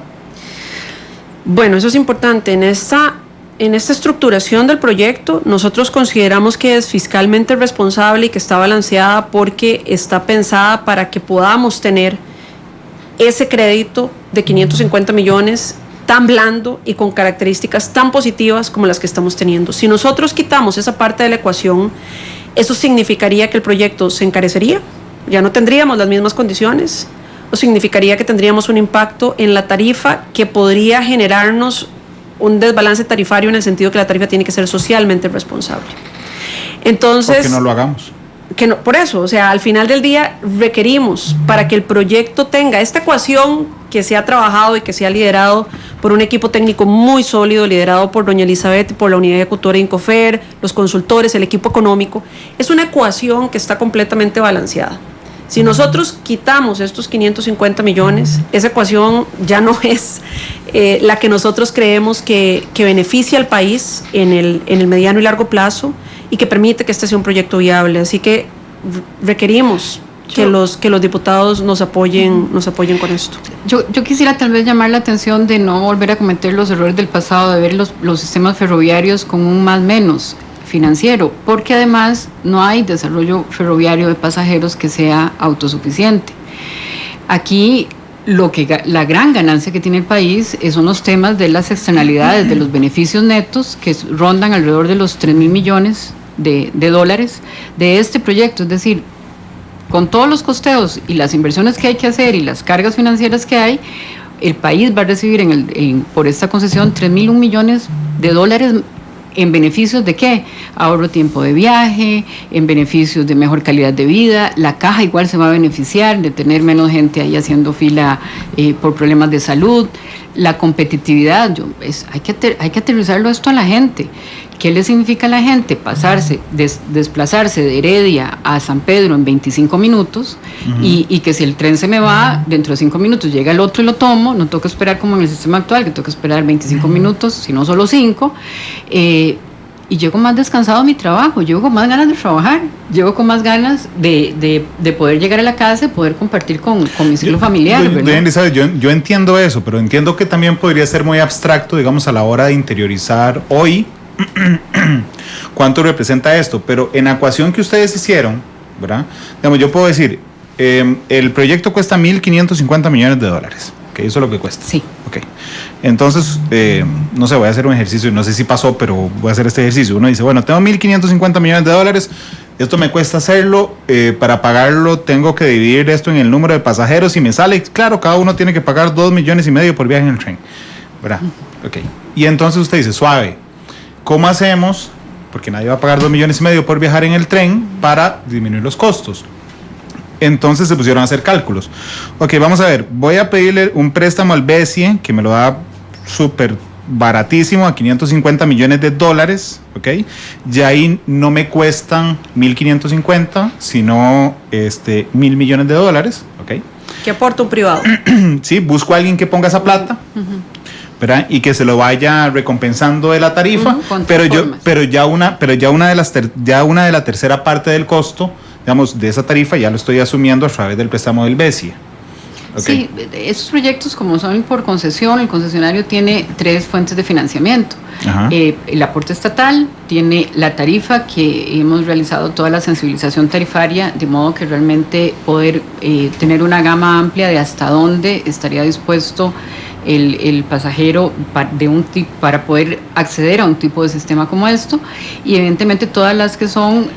Bueno, eso es importante. En esta estructuración del proyecto, nosotros consideramos que es fiscalmente responsable y que está balanceada porque está pensada para que podamos tener ese crédito de 550 millones tan blando y con características tan positivas como las que estamos teniendo. Si nosotros quitamos esa parte de la ecuación, eso significaría que el proyecto se encarecería, ya no tendríamos las mismas condiciones, o significaría que tendríamos un impacto en la tarifa que podría generarnos un desbalance tarifario en el sentido que la tarifa tiene que ser socialmente responsable. Entonces, ¿por qué no lo hagamos? Por eso, o sea, al final del día requerimos para que el proyecto tenga esta ecuación que se ha trabajado y que se ha liderado por un equipo técnico muy sólido, liderado por doña Elizabeth, por la unidad ejecutora de Incofer, los consultores, el equipo económico. Es una ecuación que está completamente balanceada. Si nosotros quitamos estos 550 millones, esa ecuación ya no es la que nosotros creemos que beneficia al país en el mediano y largo plazo y que permite que este sea un proyecto viable. Así que requerimos que los diputados nos apoyen con esto. Yo quisiera tal vez llamar la atención de no volver a cometer los errores del pasado, de ver los sistemas ferroviarios con un más menos financiero, porque además no hay desarrollo ferroviario de pasajeros que sea autosuficiente. Aquí la gran ganancia que tiene el país son los temas de las externalidades, de los beneficios netos que rondan alrededor de los 3.000 millones de dólares de este proyecto. Es decir, con todos los costeos y las inversiones que hay que hacer y las cargas financieras que hay, el país va a recibir por esta concesión 3.001 millones de dólares ¿En beneficios de qué? Ahorro tiempo de viaje, en beneficios de mejor calidad de vida. La caja igual se va a beneficiar de tener menos gente ahí haciendo fila por problemas de salud. La competitividad, hay que aterrizarlo esto a la gente. ¿Qué le significa a la gente? Desplazarse de Heredia a San Pedro en 25 minutos y que si el tren se me va, dentro de 5 minutos llega el otro y lo tomo, no tengo que esperar como en el sistema actual, que tengo que esperar 25 minutos, sino solo 5, y llego más descansado a mi trabajo, llego con más ganas de trabajar, llego con más ganas de poder llegar a la casa y poder compartir con mi ciclo familiar. Yo entiendo eso, pero entiendo que también podría ser muy abstracto, digamos, a la hora de interiorizar hoy cuánto representa esto, pero en la ecuación que ustedes hicieron, ¿verdad? Digamos, yo puedo decir, el proyecto cuesta $1.550 millones, ¿ok? Eso es lo que cuesta. Sí. Ok. Entonces, no sé, voy a hacer un ejercicio, no sé si pasó, pero voy a hacer este ejercicio. Uno dice, bueno, tengo $1.550 millones, esto me cuesta hacerlo, para pagarlo tengo que dividir esto en el número de pasajeros y me sale, claro, cada uno tiene que pagar $2,5 millones por viaje en el tren, ¿verdad? Ok. Y entonces usted dice, suave, ¿cómo hacemos? Porque nadie va a pagar $2,5 millones por viajar en el tren para disminuir los costos. Entonces se pusieron a hacer cálculos. Ok, vamos a ver, voy a pedirle un préstamo al BESIE, que me lo da súper baratísimo, a $550 millones, ok. Ya ahí no me cuestan 1.550, sino $1.000 millones, ok. ¿Qué aporta un privado? Sí, busco a alguien que ponga esa plata. ¿Verdad? Y que se lo vaya recompensando de la tarifa, pero ya una de la tercera parte del costo, digamos, de esa tarifa ya lo estoy asumiendo a través del préstamo del BESIE. Okay. Sí, esos proyectos, como son por concesión, el concesionario tiene 3 fuentes de financiamiento. El aporte estatal, tiene la tarifa, que hemos realizado toda la sensibilización tarifaria, de modo que realmente poder tener una gama amplia de hasta dónde estaría dispuesto el pasajero para poder acceder a un tipo de sistema como esto, y evidentemente todas las que son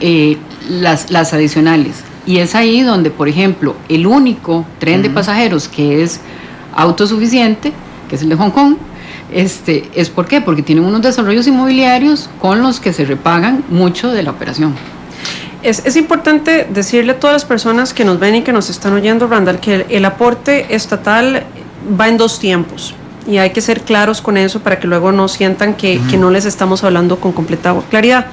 las adicionales. Y es ahí donde, por ejemplo, el único tren de pasajeros que es autosuficiente, que es el de Hong Kong, es ¿por qué? Porque tienen unos desarrollos inmobiliarios con los que se repagan mucho de la operación. Es importante decirle a todas las personas que nos ven y que nos están oyendo, Randall, que el aporte estatal va en 2 tiempos, y hay que ser claros con eso para que luego no sientan que no les estamos hablando con completa claridad.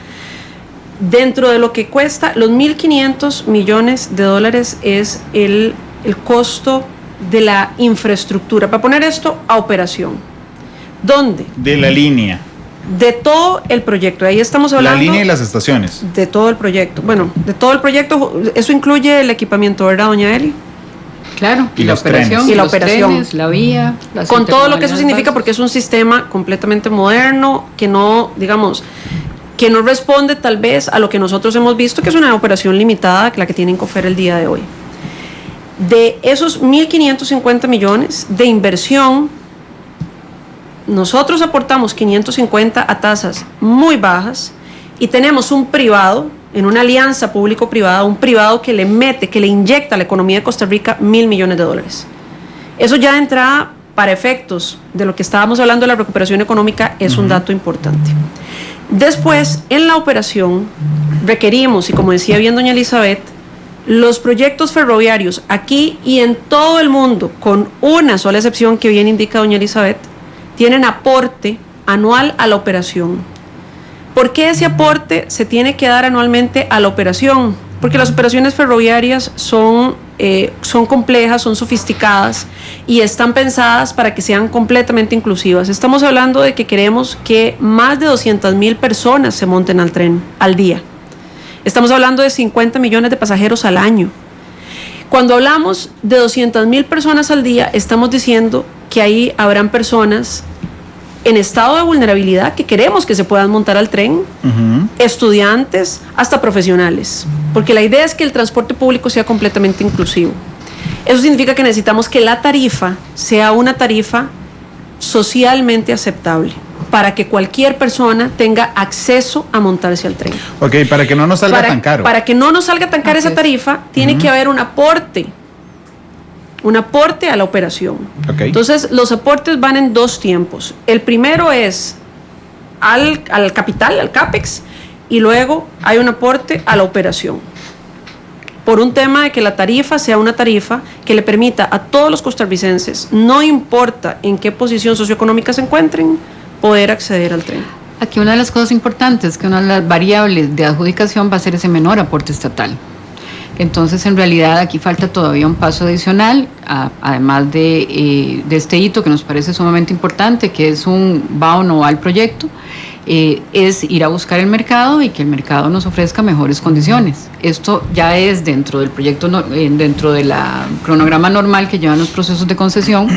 Dentro de lo que cuesta, los $1.500 millones es el costo de la infraestructura, para poner esto a operación. ¿Dónde? De la línea. De todo el proyecto, ahí estamos hablando. La línea y las estaciones. De todo el proyecto. Bueno, de todo el proyecto, eso incluye el equipamiento, ¿verdad, doña Eli? Claro, y la operación. Y la operación. Trenes, la vía. Con todo lo que eso significa, porque es un sistema completamente moderno, que no, digamos, que no responde tal vez a lo que nosotros hemos visto, que es una operación limitada, la que tiene Incofer el día de hoy. De esos 1.550 millones de inversión, nosotros aportamos 550 a tasas muy bajas, y tenemos un privado, en una alianza público-privada, un privado que le inyecta a la economía de Costa Rica $1.000 millones. Eso ya de entrada, para efectos de lo que estábamos hablando de la recuperación económica, es un dato importante. Después, en la operación, requerimos, y como decía bien doña Elizabeth, los proyectos ferroviarios aquí y en todo el mundo, con una sola excepción que bien indica doña Elizabeth, tienen aporte anual a la operación. ¿Por qué ese aporte se tiene que dar anualmente a la operación? Porque las operaciones ferroviarias son complejas, son sofisticadas y están pensadas para que sean completamente inclusivas. Estamos hablando de que queremos que más de 200,000 personas se monten al tren al día. Estamos hablando de 50 millones de pasajeros al año. Cuando hablamos de 200,000 personas al día, estamos diciendo que ahí habrán personas en estado de vulnerabilidad que queremos que se puedan montar al tren, estudiantes, hasta profesionales, porque la idea es que el transporte público sea completamente inclusivo. Eso significa que necesitamos que la tarifa sea una tarifa socialmente aceptable, para que cualquier persona tenga acceso a montarse al tren. Ok, para que no nos salga tan caro. Para que no nos salga tan cara esa tarifa, tiene que haber un aporte a la operación. Okay. Entonces, los aportes van en 2 tiempos. El primero es al capital, al CAPEX, y luego hay un aporte a la operación. Por un tema de que la tarifa sea una tarifa que le permita a todos los costarricenses, no importa en qué posición socioeconómica se encuentren, poder acceder al tren. Aquí una de las cosas importantes es que una de las variables de adjudicación va a ser ese menor aporte estatal. Entonces, en realidad, aquí falta todavía un paso adicional, además de este hito que nos parece sumamente importante, que es un va o no va al proyecto, es ir a buscar el mercado y que el mercado nos ofrezca mejores condiciones. Esto ya es dentro del proyecto, dentro del cronograma normal que llevan los procesos de concesión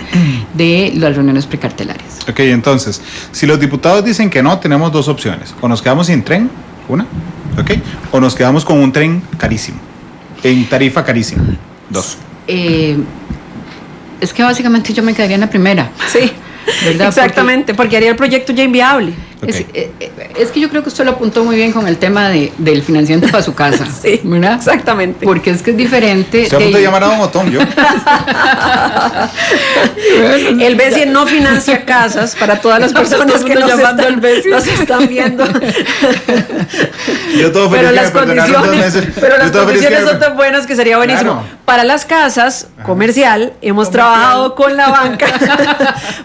de las reuniones precartelarias. Ok, entonces, si los diputados dicen que no, tenemos dos opciones. O nos quedamos sin tren, ok, o nos quedamos con un tren carísimo, en tarifa carísima, dos. Es que básicamente yo me quedaría en la primera. Sí, ¿verdad? Exactamente, porque haría el proyecto ya inviable. Okay. Es que yo creo que usted lo apuntó muy bien con el tema del financiamiento para su casa. Sí, ¿verdad? Exactamente. Porque es que es diferente. Se apunta a llamar a Don Otón, yo. El BESIE no financia casas para todas las personas que nos están viendo. Yo todo feliz. Pero las condiciones son tan buenas que sería buenísimo. Claro. Para las casas, comercial, hemos trabajado con la banca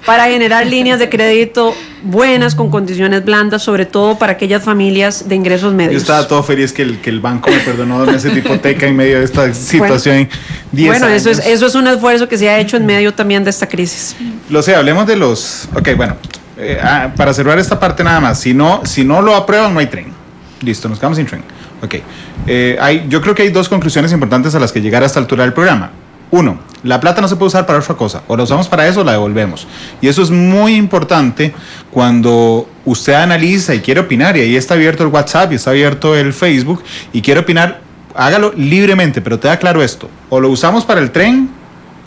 para generar líneas de crédito buenas, con condiciones blandas, sobre todo para aquellas familias de ingresos medios. Yo estaba todo feliz que el banco me perdonó esa hipoteca en medio de esta situación. Bueno, eso es un esfuerzo que se ha hecho en medio también de esta crisis. Lo sé, hablemos de los... Ok, bueno, para cerrar esta parte nada más, si no lo aprueban, no hay tren. Listo, nos quedamos sin tren. Ok, yo creo que hay dos conclusiones importantes a las que llegar a esta altura del programa. Uno, la plata no se puede usar para otra cosa, o la usamos para eso o la devolvemos. Y eso es muy importante cuando usted analiza y quiere opinar, y ahí está abierto el WhatsApp y está abierto el Facebook, y quiere opinar, hágalo libremente, pero te da claro esto, o lo usamos para el tren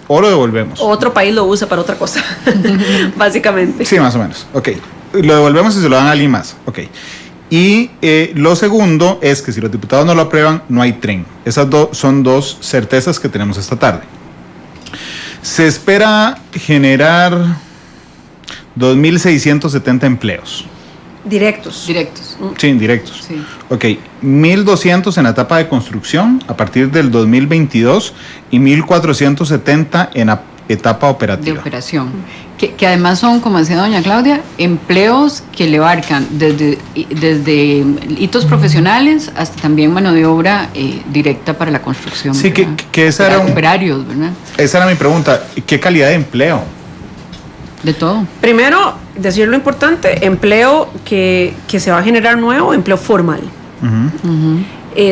o lo devolvemos. Otro país lo usa para otra cosa, básicamente. Sí, más o menos, ok. Lo devolvemos y se lo dan a alguien más, ok. Y lo segundo es que si los diputados no lo aprueban, no hay tren. Esas son dos certezas que tenemos esta tarde. Se espera generar 2.670 empleos. Directos. Sí, indirectos. Sí. Ok, 1.200 en la etapa de construcción a partir del 2022 y 1.470 en la etapa operativa. De operación. Que además son, como decía doña Claudia, empleos que le abarcan desde hitos profesionales hasta también mano de obra directa para la construcción. Sí, que esa era operarios, ¿verdad? Esa era mi pregunta. ¿Qué calidad de empleo? De todo. Primero, decir lo importante, empleo que se va a generar nuevo, empleo formal.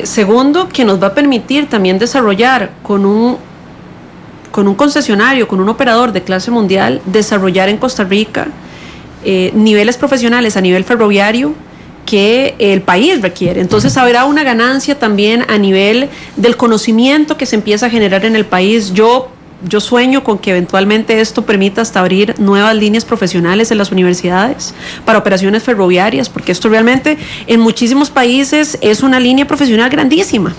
Segundo, que nos va a permitir también desarrollar con un concesionario, con un operador de clase mundial, desarrollar en Costa Rica niveles profesionales a nivel ferroviario que el país requiere. Entonces habrá una ganancia también a nivel del conocimiento que se empieza a generar en el país. Yo sueño con que eventualmente esto permita hasta abrir nuevas líneas profesionales en las universidades para operaciones ferroviarias, porque esto realmente en muchísimos países es una línea profesional grandísima.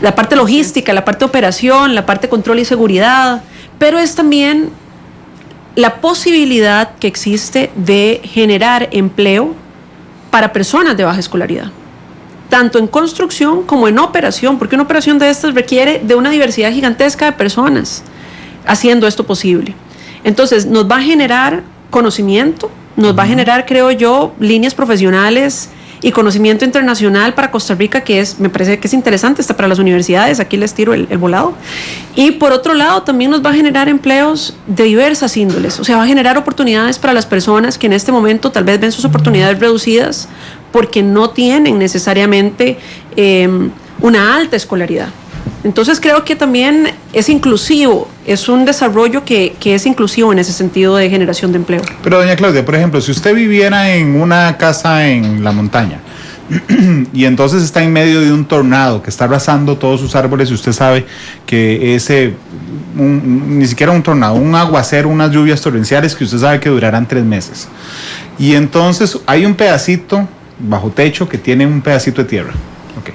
La parte logística, la parte de operación, la parte de control y seguridad, pero es también la posibilidad que existe de generar empleo para personas de baja escolaridad, tanto en construcción como en operación, porque una operación de estas requiere de una diversidad gigantesca de personas haciendo esto posible. Entonces, nos va a generar conocimiento, nos va a generar, creo yo, líneas profesionales y conocimiento internacional para Costa Rica, me parece que es interesante, está para las universidades, aquí les tiro el volado. Y por otro lado, también nos va a generar empleos de diversas índoles, o sea, va a generar oportunidades para las personas que en este momento tal vez ven sus oportunidades reducidas porque no tienen necesariamente una alta escolaridad. Entonces creo que también es inclusivo, es un desarrollo que es inclusivo en ese sentido de generación de empleo. Pero doña Claudia, por ejemplo, si usted viviera en una casa en la montaña y entonces está en medio de un tornado que está arrasando todos sus árboles y usted sabe que ni siquiera un tornado, un aguacero, unas lluvias torrenciales que usted sabe que durarán 3 meses. Y entonces hay un pedacito bajo techo que tiene un pedacito de tierra. Okay.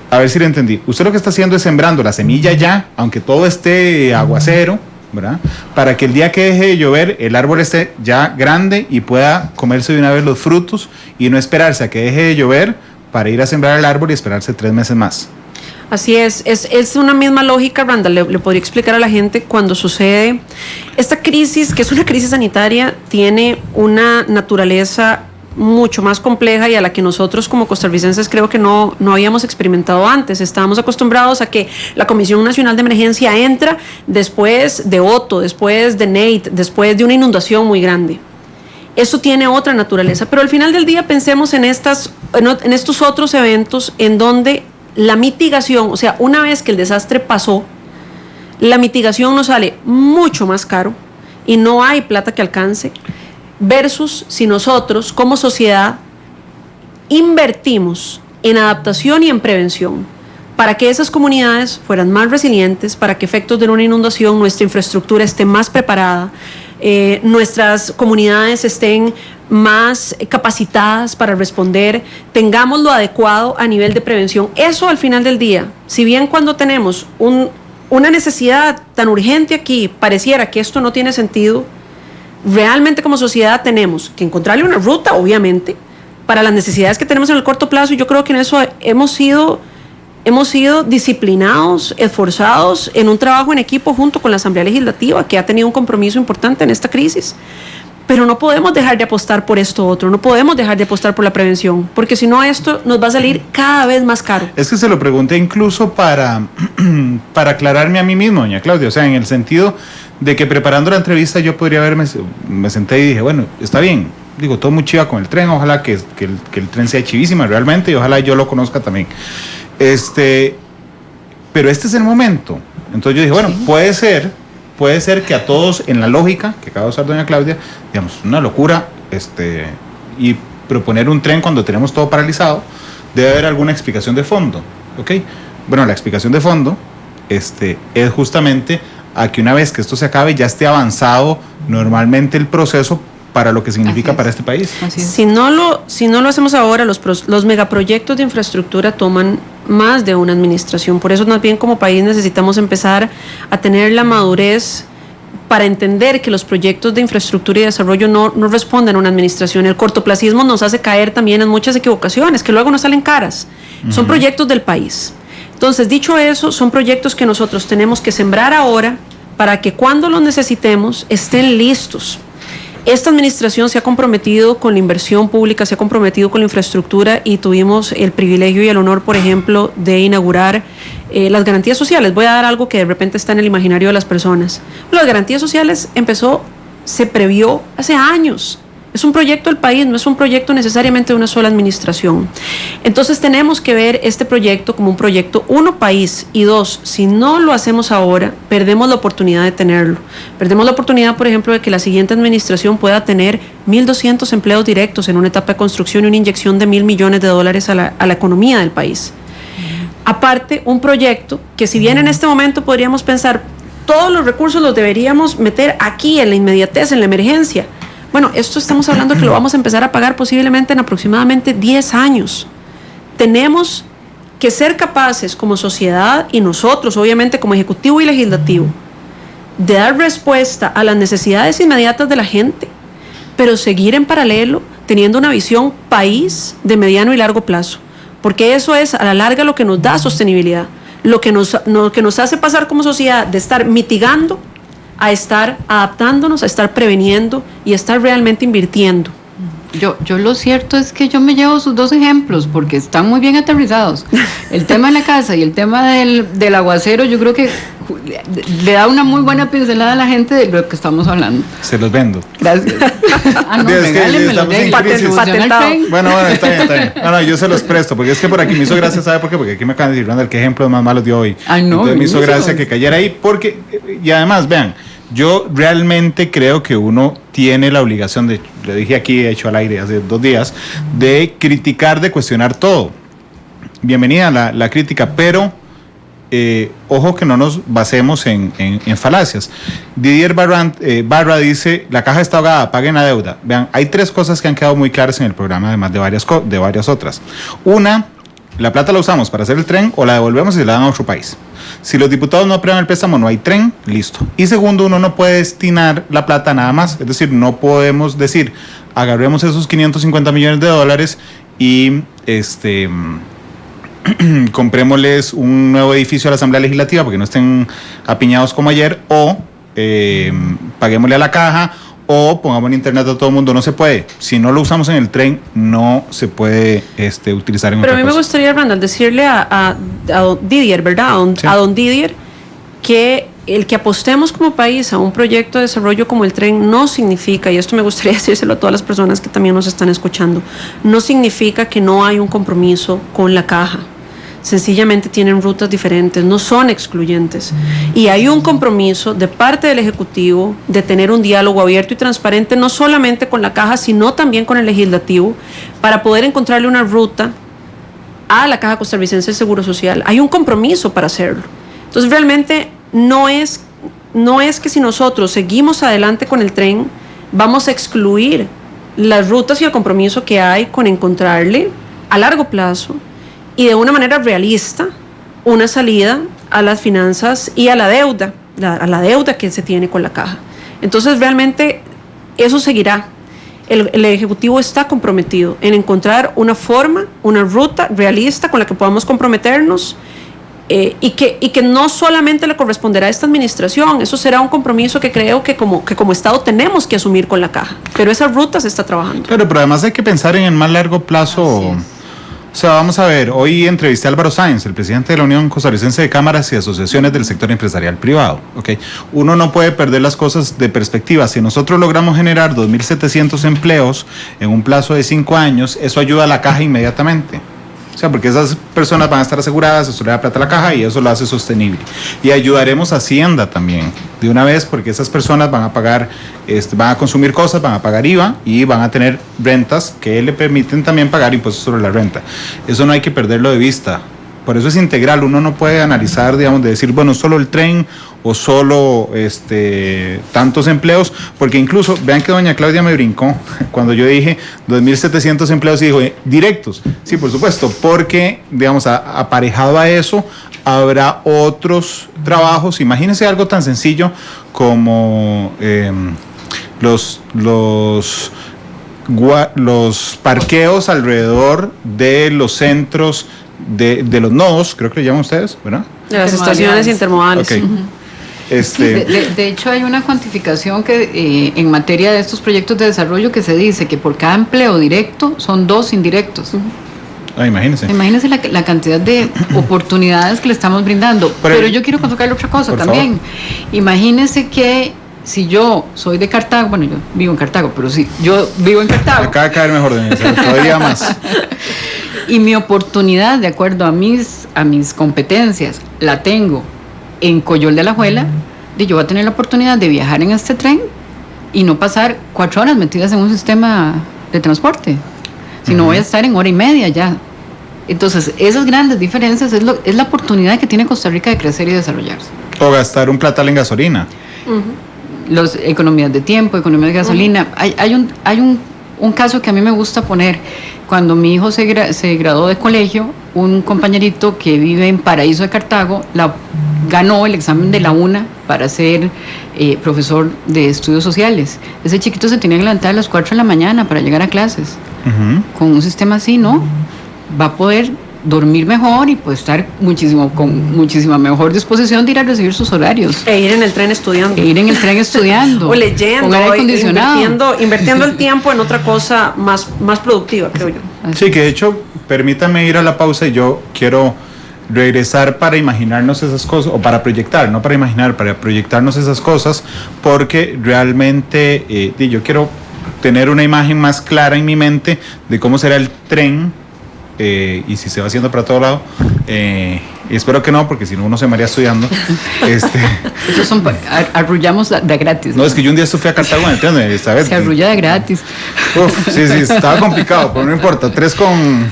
A ver si le entendí. Usted lo que está haciendo es sembrando la semilla ya, aunque todo esté aguacero, ¿verdad? Para que el día que deje de llover, el árbol esté ya grande y pueda comerse de una vez los frutos y no esperarse a que deje de llover para ir a sembrar el árbol y esperarse 3 meses más. Así es una misma lógica, Randall, le podría explicar a la gente cuando sucede esta crisis, que es una crisis sanitaria, tiene una naturaleza mucho más compleja y a la que nosotros como costarricenses creo que no habíamos experimentado antes. Estábamos acostumbrados a que la Comisión Nacional de Emergencia entra después de Otto, después de Nate, después de una inundación muy grande. Eso tiene otra naturaleza, pero al final del día pensemos en estos otros eventos en donde la mitigación, o sea, una vez que el desastre pasó, la mitigación nos sale mucho más caro y no hay plata que alcance, versus si nosotros como sociedad invertimos en adaptación y en prevención para que esas comunidades fueran más resilientes, para que efectos de una inundación nuestra infraestructura esté más preparada, nuestras comunidades estén más capacitadas para responder, tengamos lo adecuado a nivel de prevención. Eso al final del día, si bien cuando tenemos una necesidad tan urgente aquí, pareciera que esto no tiene sentido, realmente como sociedad tenemos que encontrarle una ruta, obviamente, para las necesidades que tenemos en el corto plazo, y yo creo que en eso hemos sido disciplinados, esforzados en un trabajo en equipo junto con la Asamblea Legislativa, que ha tenido un compromiso importante en esta crisis. Pero no podemos dejar de apostar por esto otro, no podemos dejar de apostar por la prevención, porque si no esto nos va a salir cada vez más caro. Es que se lo pregunté incluso para aclararme a mí mismo, doña Claudia, o sea, en el sentido de que preparando la entrevista yo podría me senté y dije, bueno, está bien, digo, todo muy chiva con el tren, ojalá que el tren sea chivísima realmente y ojalá yo lo conozca también. Pero este es el momento. Entonces yo dije, bueno, sí. Puede ser que a todos, en la lógica que acaba de usar doña Claudia, digamos, una locura, y proponer un tren cuando tenemos todo paralizado, debe haber alguna explicación de fondo, ¿ok? Bueno, la explicación de fondo es justamente a que una vez que esto se acabe ya esté avanzado normalmente el proceso para lo que significa para este país. Si no lo hacemos ahora, los megaproyectos de infraestructura toman más de una administración. Por eso más bien como país necesitamos empezar a tener la madurez para entender que los proyectos de infraestructura y desarrollo no responden a una administración. El cortoplacismo nos hace caer también en muchas equivocaciones que luego nos salen caras. Son proyectos del país. Entonces, dicho eso, son proyectos que nosotros tenemos que sembrar ahora para que cuando los necesitemos estén listos. Esta administración se ha comprometido con la inversión pública, se ha comprometido con la infraestructura y tuvimos el privilegio y el honor, por ejemplo, de inaugurar las garantías sociales. Voy a dar algo que de repente está en el imaginario de las personas. Las garantías sociales se previó hace años. Es un proyecto del país, no es un proyecto necesariamente de una sola administración. Entonces tenemos que ver este proyecto como un proyecto, uno, país, y dos, si no lo hacemos ahora, perdemos la oportunidad de tenerlo. Perdemos la oportunidad, por ejemplo, de que la siguiente administración pueda tener 1.200 empleos directos en una etapa de construcción y una inyección de $1.000 millones a la economía del país. Aparte, un proyecto que si bien en este momento podríamos pensar, todos los recursos los deberíamos meter aquí, en la inmediatez, en la emergencia. Bueno, esto estamos hablando que lo vamos a empezar a pagar posiblemente en aproximadamente 10 años. Tenemos que ser capaces como sociedad y nosotros, obviamente, como Ejecutivo y Legislativo, de dar respuesta a las necesidades inmediatas de la gente, pero seguir en paralelo teniendo una visión país de mediano y largo plazo, porque eso es a la larga lo que nos da sostenibilidad, lo que nos hace pasar como sociedad de estar mitigando a estar adaptándonos, a estar preveniendo y a estar realmente invirtiendo. Yo lo cierto es que yo me llevo sus dos ejemplos porque están muy bien aterrizados. El tema de la casa y el tema del aguacero, yo creo que le da una muy buena pincelada a la gente de lo que estamos hablando. Se los vendo. Gracias. No, regálenmelo. Patentado. Bueno, está bien. No, yo se los presto, porque es que por aquí me hizo gracia, ¿sabe por qué? Porque aquí me acaban de decir, Randall, qué ejemplos más malos dio hoy. Entonces me hizo gracia que cayera ahí, porque, y además, vean, yo realmente creo que uno tiene la obligación, le dije aquí, de hecho al aire hace 2 días, de criticar, de cuestionar todo. Bienvenida la crítica, pero ojo que no nos basemos en falacias. Didier Barra dice, la caja está ahogada, paguen la deuda. Vean, hay 3 cosas que han quedado muy claras en el programa, además de varias otras. Una, la plata la usamos para hacer el tren o la devolvemos y se la dan a otro país. Si los diputados no aprueban el préstamo, no hay tren, listo. Y segundo, uno no puede destinar la plata nada más, es decir, no podemos decir, agarremos esos 550 millones de dólares y comprémosles un nuevo edificio a la Asamblea Legislativa porque no estén apiñados como ayer, o paguémosle a la caja, o pongamos en internet a todo el mundo. No se puede. Si no lo usamos en el tren, no se puede utilizar en otra cosa. Pero a mí me gustaría, Randall, decirle a don Didier, ¿verdad? A don Didier, que el que apostemos como país a un proyecto de desarrollo como el tren no significa, y esto me gustaría decírselo a todas las personas que también nos están escuchando, no significa que no hay un compromiso con la caja. Sencillamente tienen rutas diferentes, no son excluyentes. Y hay un compromiso de parte del Ejecutivo de tener un diálogo abierto y transparente, no solamente con la caja, sino también con el Legislativo, para poder encontrarle una ruta a la Caja Costarricense de Seguro Social. Hay un compromiso para hacerlo. Entonces realmente no es que si nosotros seguimos adelante con el tren, vamos a excluir las rutas y el compromiso que hay con encontrarle a largo plazo y de una manera realista una salida a las finanzas y a la deuda que se tiene con la caja. Entonces realmente eso seguirá. El Ejecutivo está comprometido en encontrar una forma, una ruta realista con la que podamos comprometernos y que no solamente le corresponderá a esta administración. Eso será un compromiso que creo que como Estado tenemos que asumir con la caja, pero esa ruta se está trabajando. Claro, pero además hay que pensar en el más largo plazo. O sea, vamos a ver, hoy entrevisté a Álvaro Sáenz, el presidente de la Unión Costarricense de Cámaras y Asociaciones del Sector Empresarial Privado. ¿Okay? Uno no puede perder las cosas de perspectiva. Si nosotros logramos generar 2.700 empleos en un plazo de 5 años, eso ayuda a la caja inmediatamente. O sea, porque esas personas van a estar aseguradas, eso le da plata a la caja y eso lo hace sostenible. Y ayudaremos a Hacienda también, de una vez, porque esas personas van a pagar, van a consumir cosas, van a pagar IVA y van a tener rentas que le permiten también pagar impuestos sobre la renta. Eso no hay que perderlo de vista. Por eso es integral. Uno no puede analizar, digamos, de decir, bueno, solo el tren o solo tantos empleos, porque incluso, vean que doña Claudia me brincó cuando yo dije 2.700 empleos y dijo, directos. Sí, por supuesto, porque, digamos, aparejado a eso, habrá otros trabajos. Imagínense algo tan sencillo como los parqueos alrededor de los centros de los nodos, creo que le llaman ustedes, ¿verdad? De las estaciones intermodales. Okay. De hecho, hay una cuantificación que en materia de estos proyectos de desarrollo que se dice que por cada empleo directo son 2 indirectos. Imagínense. Imagínense la cantidad de oportunidades que le estamos brindando. Pero yo quiero tocarle otra cosa también. Favor. Imagínense que si yo soy de Cartago, bueno, yo vivo en Cartago, pero si yo vivo en Cartago. Acaba de caer mejor de mí, todavía más. Y mi oportunidad, de acuerdo a mis competencias, la tengo en Coyol de Alajuela, yo voy a tener la oportunidad de viajar en este tren y no pasar 4 horas metidas en un sistema de transporte, sino voy a estar en 1 hora y media ya. Entonces, esas grandes diferencias es la oportunidad que tiene Costa Rica de crecer y desarrollarse. O gastar un platal en gasolina. Economías de tiempo, economías de gasolina. Hay un caso que a mí me gusta poner. Cuando mi hijo se graduó de colegio, un compañerito que vive en Paraíso de Cartago ganó el examen de la UNA para ser profesor de estudios sociales. Ese chiquito se tenía que levantar a las 4 de la mañana para llegar a clases. Con un sistema así, ¿no? Va a poder dormir mejor y puede estar con muchísima mejor disposición de ir a recibir sus horarios. E ir en el tren estudiando. O leyendo, con aire acondicionado. Invirtiendo el tiempo en otra cosa más productiva, creo yo. Sí, que de hecho, permítame ir a la pausa y yo quiero regresar para imaginarnos esas cosas, o para proyectar, no para imaginar, para proyectarnos esas cosas, porque realmente yo quiero tener una imagen más clara en mi mente de cómo será el tren. Y si se va haciendo para todo lado, y espero que no, porque si no uno se me haría estudiando. Esos son arrullamos de gratis. No, es que yo un día fui a Cartago en el tren, esta vez. Se arrulla de gratis. Sí, estaba complicado, pero no importa. 3 con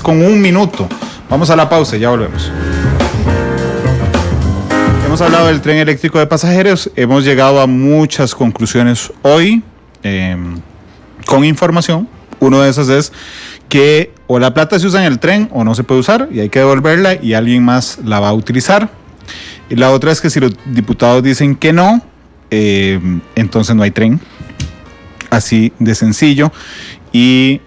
1 minuto. Vamos a la pausa y ya volvemos. Hemos hablado del tren eléctrico de pasajeros, hemos llegado a muchas conclusiones hoy, con información. Uno de esos es que o la plata se usa en el tren o no se puede usar y hay que devolverla y alguien más la va a utilizar. Y la otra es que si los diputados dicen que no, entonces no hay tren. Así de sencillo. Y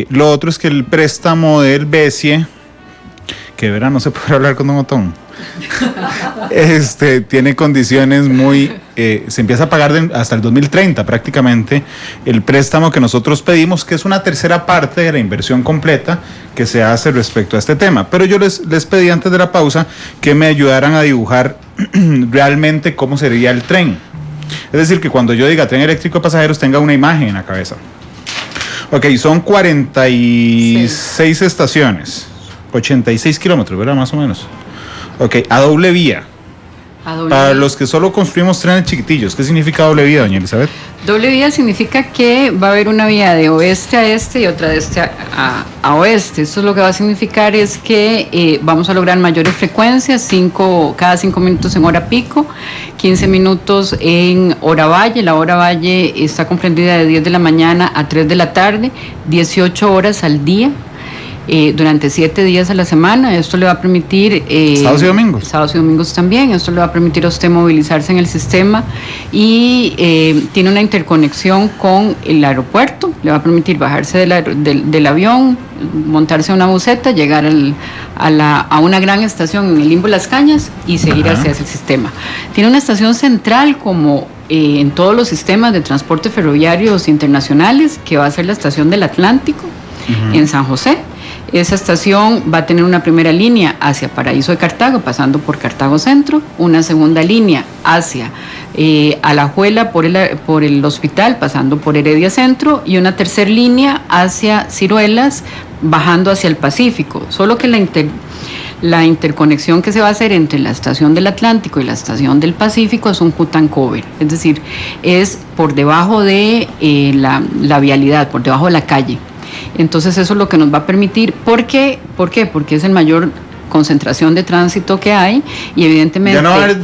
lo otro es que el préstamo del BESIE, que de verdad no se puede hablar con un botón, tiene condiciones muy... se empieza a pagar hasta el 2030 prácticamente el préstamo que nosotros pedimos, que es una tercera parte de la inversión completa que se hace respecto a este tema. Pero yo les pedí antes de la pausa que me ayudaran a dibujar realmente cómo sería el tren. Es decir, que cuando yo diga tren eléctrico de pasajeros tenga una imagen en la cabeza. Ok, son 46 estaciones, 86 kilómetros, ¿verdad? Más o menos. Ok, a doble vía. Para los que solo construimos trenes chiquitillos, ¿qué significa doble vía, doña Elizabeth? Doble vía significa que va a haber una vía de oeste a este y otra de este a oeste. Esto es lo que va a significar es que vamos a lograr mayores frecuencias, cada 5 minutos en hora pico, 15 minutos en hora valle. La hora valle está comprendida de 10 de la mañana a 3 de la tarde, 18 horas al día. Durante 7 días a la semana. Esto le va a permitir... ¿sábados y domingos? Sábados y domingos también. Esto le va a permitir a usted movilizarse en el sistema y tiene una interconexión con el aeropuerto. Le va a permitir bajarse del avión, montarse a una buseta, llegar a una gran estación en el Limbo Las Cañas y seguir hacia ese sistema. Tiene una estación central como... en todos los sistemas de transporte ferroviarios internacionales, que va a ser la estación del Atlántico, en San José. Esa estación va a tener una primera línea hacia Paraíso de Cartago, pasando por Cartago Centro, una segunda línea hacia Alajuela por el hospital, pasando por Heredia Centro, y una tercera línea hacia Ciruelas, bajando hacia el Pacífico. Solo que la interconexión que se va a hacer entre la estación del Atlántico y la estación del Pacífico es un cut and cover, es decir, es por debajo de la vialidad, por debajo de la calle. Entonces eso es lo que nos va a permitir. ¿Por qué? Porque es el mayor concentración de tránsito que hay y evidentemente...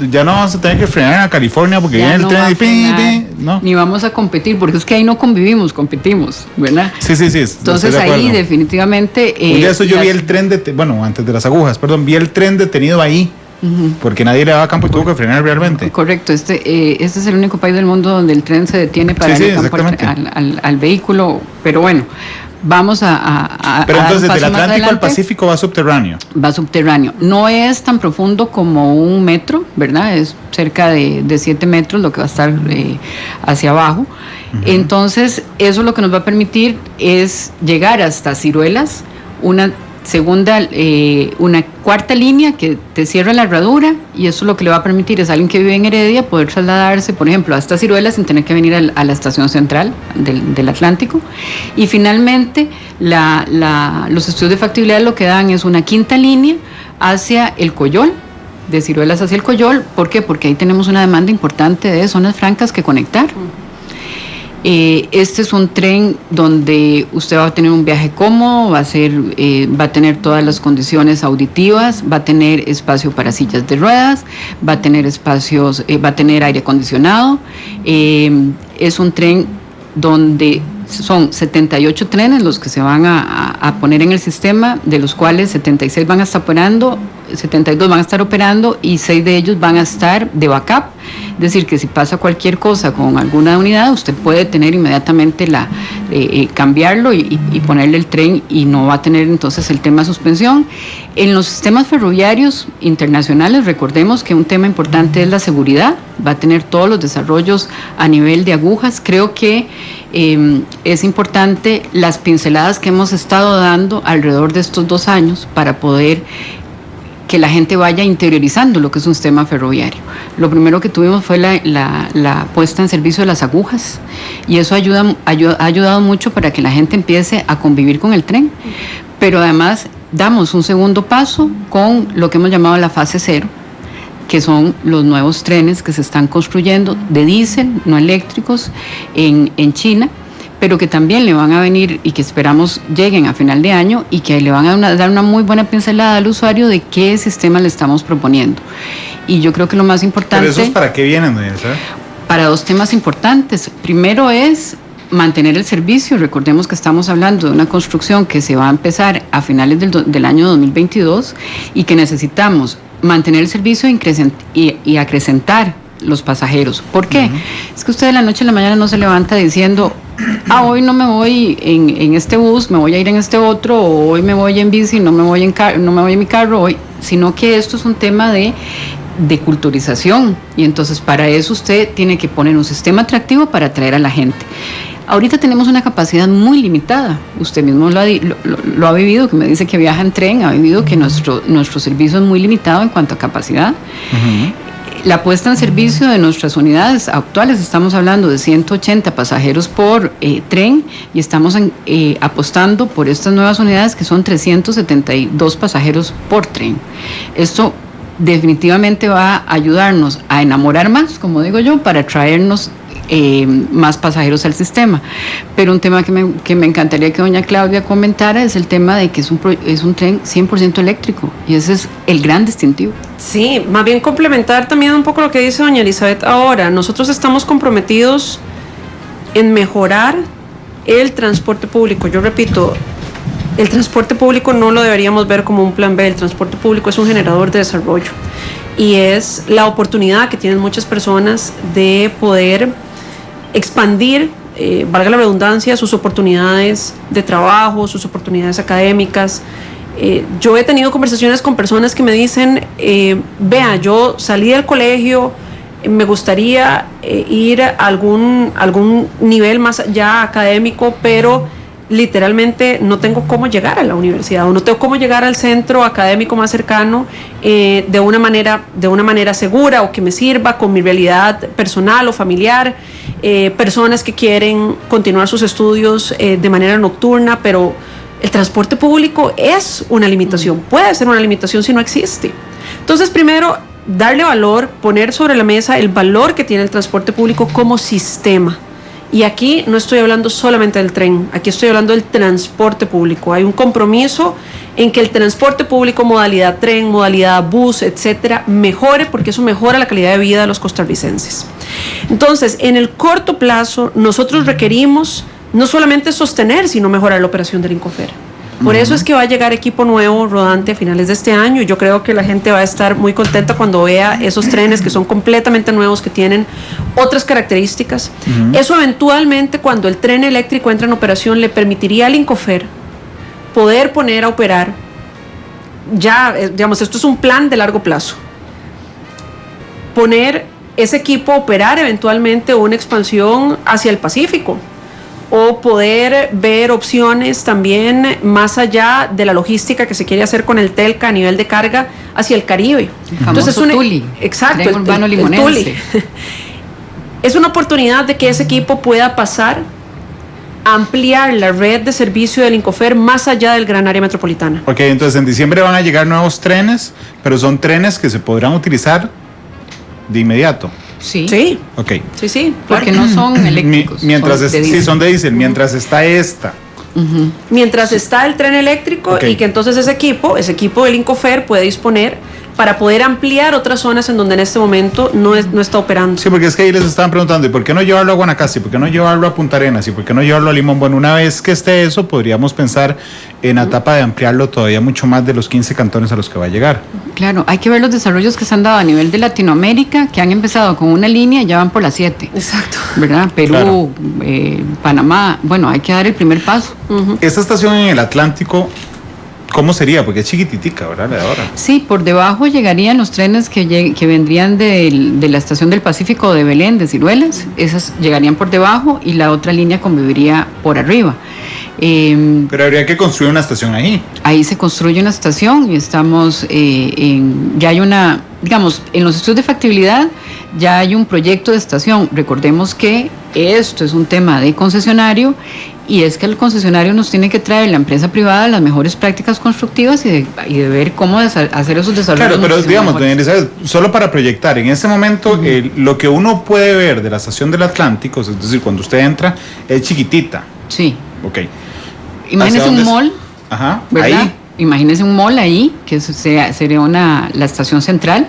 Ya no vamos a tener que frenar a California porque viene el tren y no. Ni vamos a competir, porque es que ahí no competimos, ¿verdad? Sí. Entonces ahí definitivamente... un día eso yo vi el tren, antes de las agujas, vi el tren detenido ahí. Porque nadie le daba campo y tuvo que frenar realmente. Correcto, este es el único país del mundo donde el tren se detiene para darle campo al vehículo, pero bueno, vamos a pero entonces del Atlántico al Pacífico va subterráneo. Va subterráneo, no es tan profundo como un metro, ¿verdad? Es cerca de 7 metros lo que va a estar hacia abajo. Entonces eso lo que nos va a permitir es llegar hasta Ciruelas, una cuarta línea que te cierra la herradura, y eso lo que le va a permitir es a alguien que vive en Heredia poder trasladarse, por ejemplo, hasta Ciruelas sin tener que venir a la estación central del Atlántico. Y finalmente los estudios de factibilidad lo que dan es una quinta línea hacia el Coyol, de Ciruelas hacia el Coyol. ¿Por qué? Porque ahí tenemos una demanda importante de zonas francas que conectar. Este es un tren donde usted va a tener un viaje cómodo, va a tener todas las condiciones auditivas, va a tener espacio para sillas de ruedas, va a tener aire acondicionado. Es un tren donde son 78 trenes los que se van a poner en el sistema, de los cuales 76 van a estar operando, 72 van a estar operando y 6 de ellos van a estar de backup. Es decir, que si pasa cualquier cosa con alguna unidad, usted puede tener inmediatamente cambiarlo y ponerle el tren, y no va a tener entonces el tema de suspensión. En los sistemas ferroviarios internacionales, recordemos que un tema importante es la seguridad, va a tener todos los desarrollos a nivel de agujas. Creo que es importante las pinceladas que hemos estado dando alrededor de estos 2 años para poder que la gente vaya interiorizando lo que es un sistema ferroviario. Lo primero que tuvimos fue la puesta en servicio de las agujas, y eso ha ayudado mucho para que la gente empiece a convivir con el tren, pero además damos un segundo paso con lo que hemos llamado la fase 0, que son los nuevos trenes que se están construyendo de diésel, no eléctricos, en China, pero que también le van a venir y que esperamos lleguen a final de año, y que le van a dar una muy buena pincelada al usuario de qué sistema le estamos proponiendo. Y yo creo que lo más importante... ¿Pero esos para qué vienen, doña Elizabeth? Para 2 temas importantes. Primero es mantener el servicio. Recordemos que estamos hablando de una construcción que se va a empezar a finales del año 2022 y que necesitamos mantener el servicio y acrecentar los pasajeros. ¿Por qué? Es que usted de la noche a la mañana no se levanta diciendo, hoy no me voy en este bus, me voy a ir en este otro, o hoy me voy en bici, no me voy en mi carro, hoy, sino que esto es un tema de culturización, y entonces para eso usted tiene que poner un sistema atractivo para atraer a la gente. Ahorita tenemos una capacidad muy limitada, usted mismo lo ha vivido, que me dice que viaja en tren, ha vivido que nuestro servicio es muy limitado en cuanto a capacidad. La puesta en servicio de nuestras unidades actuales, estamos hablando de 180 pasajeros por tren, y estamos apostando por estas nuevas unidades que son 372 pasajeros por tren. Esto definitivamente va a ayudarnos a enamorar más, como digo yo, para traernos más pasajeros al sistema. Pero un tema que me encantaría que doña Claudia comentara es el tema de que es un tren 100% eléctrico, y ese es el gran distintivo. Sí, más bien complementar también un poco lo que dice doña Elizabeth ahora. Nosotros estamos comprometidos en mejorar el transporte público. Yo repito, el transporte público no lo deberíamos ver como un plan B. El transporte público es un generador de desarrollo y es la oportunidad que tienen muchas personas de poder expandir, valga la redundancia, sus oportunidades de trabajo, sus oportunidades académicas. Yo he tenido conversaciones con personas que me dicen, vea, yo salí del colegio, me gustaría ir a algún nivel más allá académico, pero literalmente no tengo cómo llegar a la universidad, o no tengo cómo llegar al centro académico más cercano de una manera segura, o que me sirva con mi realidad personal o familiar. Personas que quieren continuar sus estudios de manera nocturna, pero el transporte público es una limitación, puede ser una limitación si no existe. Entonces, primero, darle valor, poner sobre la mesa el valor que tiene el transporte público como sistema. Y aquí no estoy hablando solamente del tren, aquí estoy hablando del transporte público. Hay un compromiso en que el transporte público, modalidad tren, modalidad bus, etcétera, mejore, porque eso mejora la calidad de vida de los costarricenses. Entonces, en el corto plazo, nosotros requerimos no solamente sostener, sino mejorar la operación del Incofer. Por eso es que va a llegar equipo nuevo rodante a finales de este año, y yo creo que la gente va a estar muy contenta cuando vea esos trenes que son completamente nuevos, que tienen otras características. Eso eventualmente, cuando el tren eléctrico entre en operación, le permitiría al Incofer poder poner a operar, ya, digamos, esto es un plan de largo plazo, poner ese equipo a operar eventualmente una expansión hacia el Pacífico, o poder ver opciones también más allá de la logística que se quiere hacer con el Telca a nivel de carga hacia el Caribe. Entonces, Tuli. Exacto, el Tuli. Es una oportunidad de que ese equipo pueda pasar a ampliar la red de servicio del Incofer más allá del gran área metropolitana. Ok, entonces en diciembre van a llegar nuevos trenes, pero son trenes que se podrán utilizar de inmediato. Sí. Sí. Ok. Sí. Porque no son eléctricos. Son de diésel. Mientras está esta. Mientras está el tren eléctrico, y que entonces ese equipo del Incofer puede disponer para poder ampliar otras zonas en donde en este momento no está operando. Sí, porque es que ahí les estaban preguntando, ¿y por qué no llevarlo a Guanacaste? ¿Por qué no llevarlo a Punta Arenas? ¿Y por qué no llevarlo a Limón? Bueno, una vez que esté eso, podríamos pensar en la etapa de ampliarlo todavía mucho más de los 15 cantones a los que va a llegar. Claro, hay que ver los desarrollos que se han dado a nivel de Latinoamérica, que han empezado con una línea y ya van por las 7. Exacto. ¿Verdad? Perú, claro. Panamá, bueno, hay que dar el primer paso. Esta estación en el Atlántico, ¿cómo sería? Porque es chiquititica, ¿verdad? La de ahora. Sí, por debajo llegarían los trenes que vendrían de la estación del Pacífico de Belén, de Ciruelas. Esas llegarían por debajo y la otra línea conviviría por arriba. Pero habría que construir una estación ahí. Ahí se construye una estación y estamos ya hay una, digamos, en los estudios de factibilidad ya hay un proyecto de estación. Recordemos que esto es un tema de concesionario, y es que el concesionario nos tiene que traer, la empresa privada, las mejores prácticas constructivas y de ver cómo hacer esos desarrollos. Claro, pero digamos, doña Elizabeth, solo para proyectar, en este momento lo que uno puede ver de la estación del Atlántico, es decir, cuando usted entra, es chiquitita. Sí. Ok. Imagínese un mall. Ajá, ¿verdad? ahí. Imagínese un mall ahí, que sería la estación central.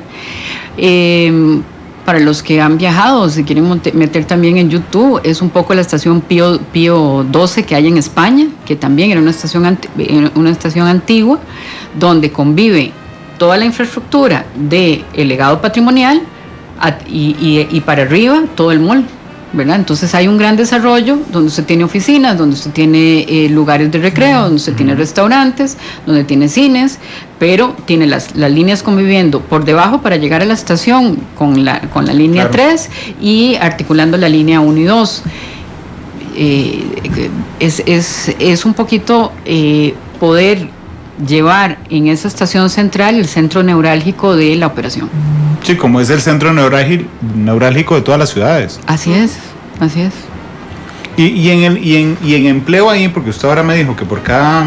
para los que han viajado, si quieren meter también en YouTube, es un poco la estación Pío 12 que hay en España, que también era una estación antigua, donde convive toda la infraestructura del legado patrimonial y para arriba todo el mall, ¿verdad? Entonces hay un gran desarrollo donde usted tiene oficinas, donde usted tiene lugares de recreo, donde usted tiene restaurantes, donde tiene cines, pero tiene las líneas conviviendo por debajo para llegar a la estación con la línea 3 y articulando la línea 1 y 2. Es un poquito poder llevar en esa estación central el centro neurálgico de la operación. Sí, como es el centro neurálgico de todas las ciudades. Así es. Y en empleo ahí, porque usted ahora me dijo que por cada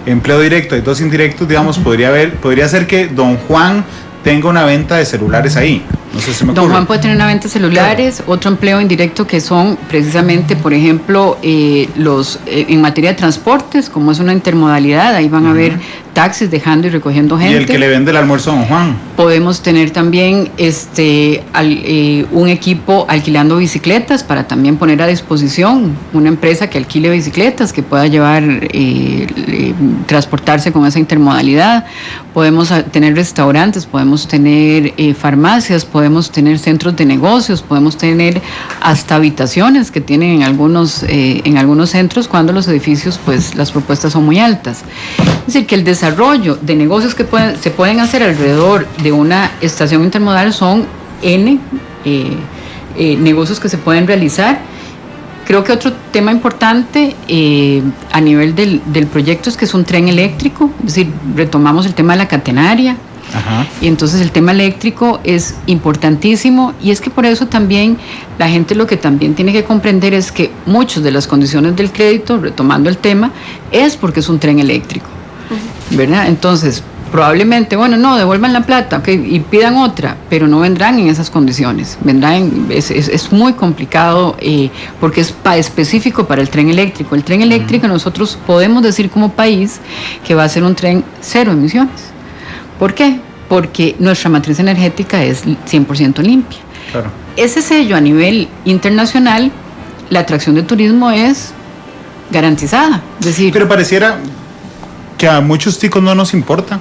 empleo directo hay 2 indirectos, digamos, podría ser que Don Juan tenga una venta de celulares ahí. No sé si me ocurre. Don Juan puede tener una venta de celulares, claro. Otro empleo indirecto que son precisamente, por ejemplo, en materia de transportes, como es una intermodalidad, ahí van a haber taxis dejando y recogiendo gente. Y el que le vende el almuerzo a Don Juan. Podemos tener también un equipo alquilando bicicletas para también poner a disposición una empresa que alquile bicicletas, que pueda llevar, transportarse con esa intermodalidad. Podemos tener restaurantes, podemos tener farmacias, podemos tener centros de negocios, podemos tener hasta habitaciones que tienen en algunos centros cuando los edificios, pues las propuestas son muy altas. Es decir, que el desarrollo de negocios que se pueden hacer alrededor de una estación intermodal son negocios que se pueden realizar. Creo que otro tema importante a nivel del proyecto es que es un tren eléctrico, es decir, retomamos el tema de la catenaria. Ajá. Y entonces el tema eléctrico es importantísimo, y es que por eso también la gente lo que también tiene que comprender es que muchas de las condiciones del crédito, retomando el tema, es porque es un tren eléctrico, ¿verdad? Entonces probablemente, devuelvan la plata, okay, y pidan otra, pero no vendrán en esas condiciones, es muy complicado porque es específico para el tren eléctrico. El tren eléctrico nosotros podemos decir como país que va a ser un tren 0 emisiones. ¿Por qué? Porque nuestra matriz energética es 100% limpia. Claro. Ese sello a nivel internacional, la atracción de turismo es garantizada. Es decir, pero pareciera que a muchos ticos no nos importa.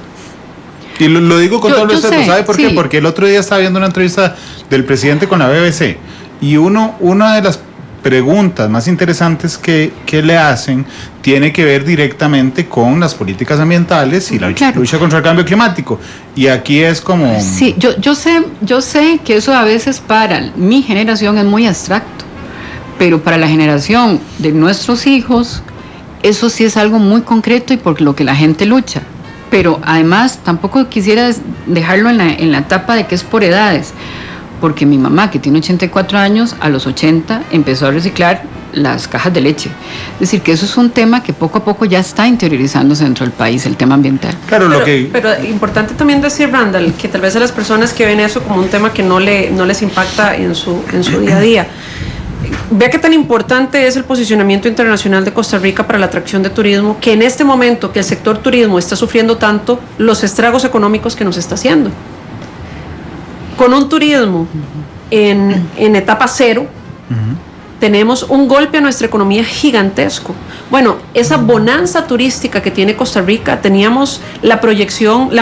Y lo digo con todo el respeto, ¿sabe por qué? Porque el otro día estaba viendo una entrevista del presidente con la BBC, y una de las preguntas más interesantes que le hacen tiene que ver directamente con las políticas ambientales y la lucha contra el cambio climático. Y aquí es como... Sí, yo sé que eso a veces para mi generación es muy abstracto, pero para la generación de nuestros hijos, eso sí es algo muy concreto y por lo que la gente lucha. Pero además tampoco quisiera dejarlo en la etapa de que es por edades, porque mi mamá, que tiene 84 años, a los 80 empezó a reciclar las cajas de leche. Es decir, que eso es un tema que poco a poco ya está interiorizándose dentro del país, el tema ambiental. Claro, pero importante también decir, Randall, que tal vez a las personas que ven eso como un tema que no les impacta en su día a día, vea qué tan importante es el posicionamiento internacional de Costa Rica para la atracción de turismo, que en este momento que el sector turismo está sufriendo tanto los estragos económicos que nos está haciendo. Con un turismo en etapa 0, tenemos un golpe a nuestra economía gigantesco. Bueno, esa bonanza turística que tiene Costa Rica, teníamos la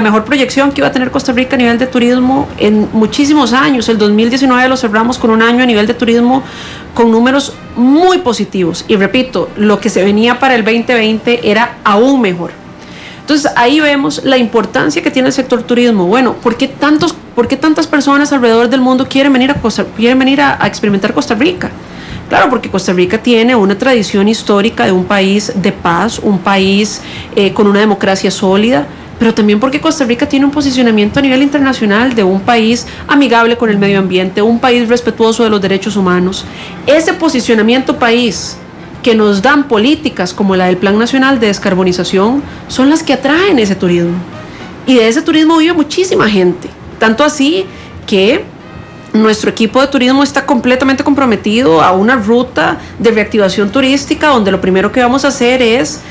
mejor proyección que iba a tener Costa Rica a nivel de turismo en muchísimos años. El 2019 lo cerramos con un año a nivel de turismo con números muy positivos. Y repito, lo que se venía para el 2020 era aún mejor. Entonces ahí vemos la importancia que tiene el sector turismo. Bueno, ¿por qué tantas personas alrededor del mundo quieren venir a experimentar Costa Rica? Claro, porque Costa Rica tiene una tradición histórica de un país de paz, un país con una democracia sólida, pero también porque Costa Rica tiene un posicionamiento a nivel internacional de un país amigable con el medio ambiente, un país respetuoso de los derechos humanos. Ese posicionamiento país que nos dan políticas como la del Plan Nacional de Descarbonización son las que atraen ese turismo. Y de ese turismo vive muchísima gente. Tanto así que nuestro equipo de turismo está completamente comprometido a una ruta de reactivación turística donde lo primero que vamos a hacer es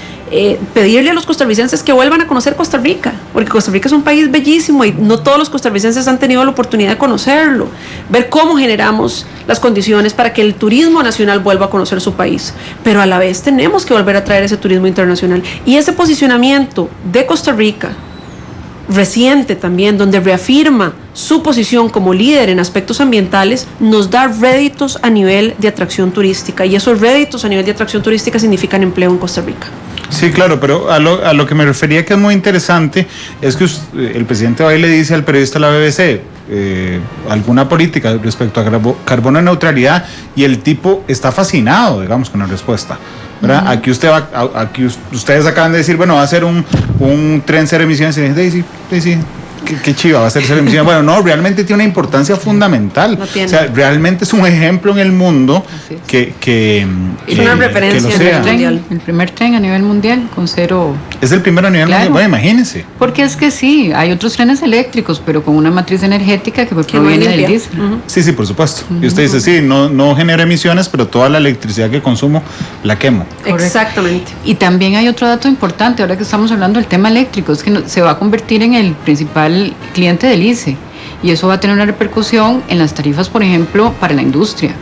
pedirle a los costarricenses que vuelvan a conocer Costa Rica, porque Costa Rica es un país bellísimo y no todos los costarricenses han tenido la oportunidad de conocerlo, ver cómo generamos las condiciones para que el turismo nacional vuelva a conocer su país, pero a la vez tenemos que volver a traer ese turismo internacional, y ese posicionamiento de Costa Rica reciente también, donde reafirma su posición como líder en aspectos ambientales, nos da réditos a nivel de atracción turística, y esos réditos a nivel de atracción turística significan empleo en Costa Rica. Sí, claro, pero a lo que me refería, que es muy interesante, es que el presidente va y le dice al periodista de la BBC alguna política respecto a carbono neutralidad, y el tipo está fascinado, digamos, con la respuesta, ¿verdad? Aquí ustedes acaban de decir, bueno, va a ser un tren cero emisiones, y dicen, sí, qué chiva, va a ser cero emisiones. Bueno, no, realmente tiene una importancia fundamental. O sea, realmente es un ejemplo en el mundo que es una referencia el primer tren a nivel mundial con cero. Es el primero a nivel mundial, bueno, imagínense. Porque es que sí, hay otros trenes eléctricos, pero con una matriz energética que proviene del diésel. Sí, por supuesto. Y usted dice, sí, no genera emisiones, pero toda la electricidad que consumo la quemo. Correcto. Exactamente. Y también hay otro dato importante, ahora que estamos hablando del tema eléctrico, es que se va a convertir en el principal cliente del ICE, y eso va a tener una repercusión en las tarifas, por ejemplo, para la industria.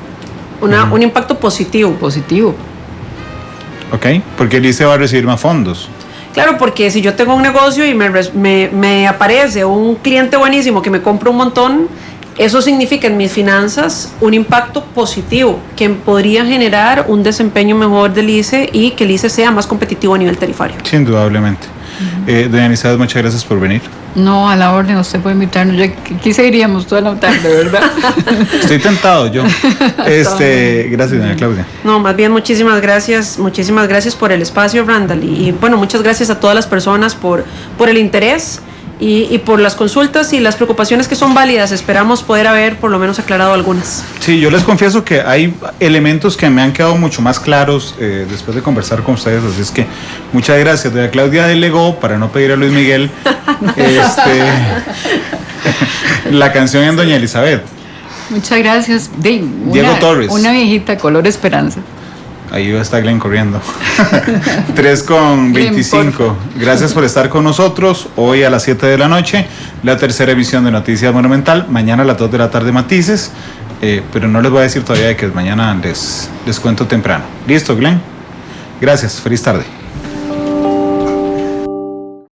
Un impacto positivo. Ok, porque el ICE va a recibir más fondos. Claro, porque si yo tengo un negocio y me aparece un cliente buenísimo que me compra un montón, eso significa en mis finanzas un impacto positivo que podría generar un desempeño mejor del ICE y que el ICE sea más competitivo a nivel tarifario. Sí, indudablemente. Doña Elizabeth, muchas gracias por venir. No, a la orden, usted puede invitarnos. Aquí seguiríamos toda la tarde, ¿verdad? Estoy tentado yo. Gracias, doña Claudia. No, más bien muchísimas gracias por el espacio, Randall, y bueno, muchas gracias a todas las personas por el interés y por las consultas y las preocupaciones que son válidas. Esperamos poder haber por lo menos aclarado algunas. Sí, yo les confieso que hay elementos que me han quedado mucho más claros después de conversar con ustedes, así es que muchas gracias. Doña Claudia delegó, para no pedir a Luis Miguel, la canción en Doña Elizabeth. Muchas gracias. Diego Torres. Una viejita, color esperanza. Ahí va a estar Glenn corriendo. 3:25. Gracias por estar con nosotros. Hoy a las 7 de la noche, la tercera emisión de Noticias Monumental. Mañana a las 2 de la tarde, Matices. Pero no les voy a decir todavía de que mañana les cuento temprano. ¿Listo, Glenn? Gracias. Feliz tarde.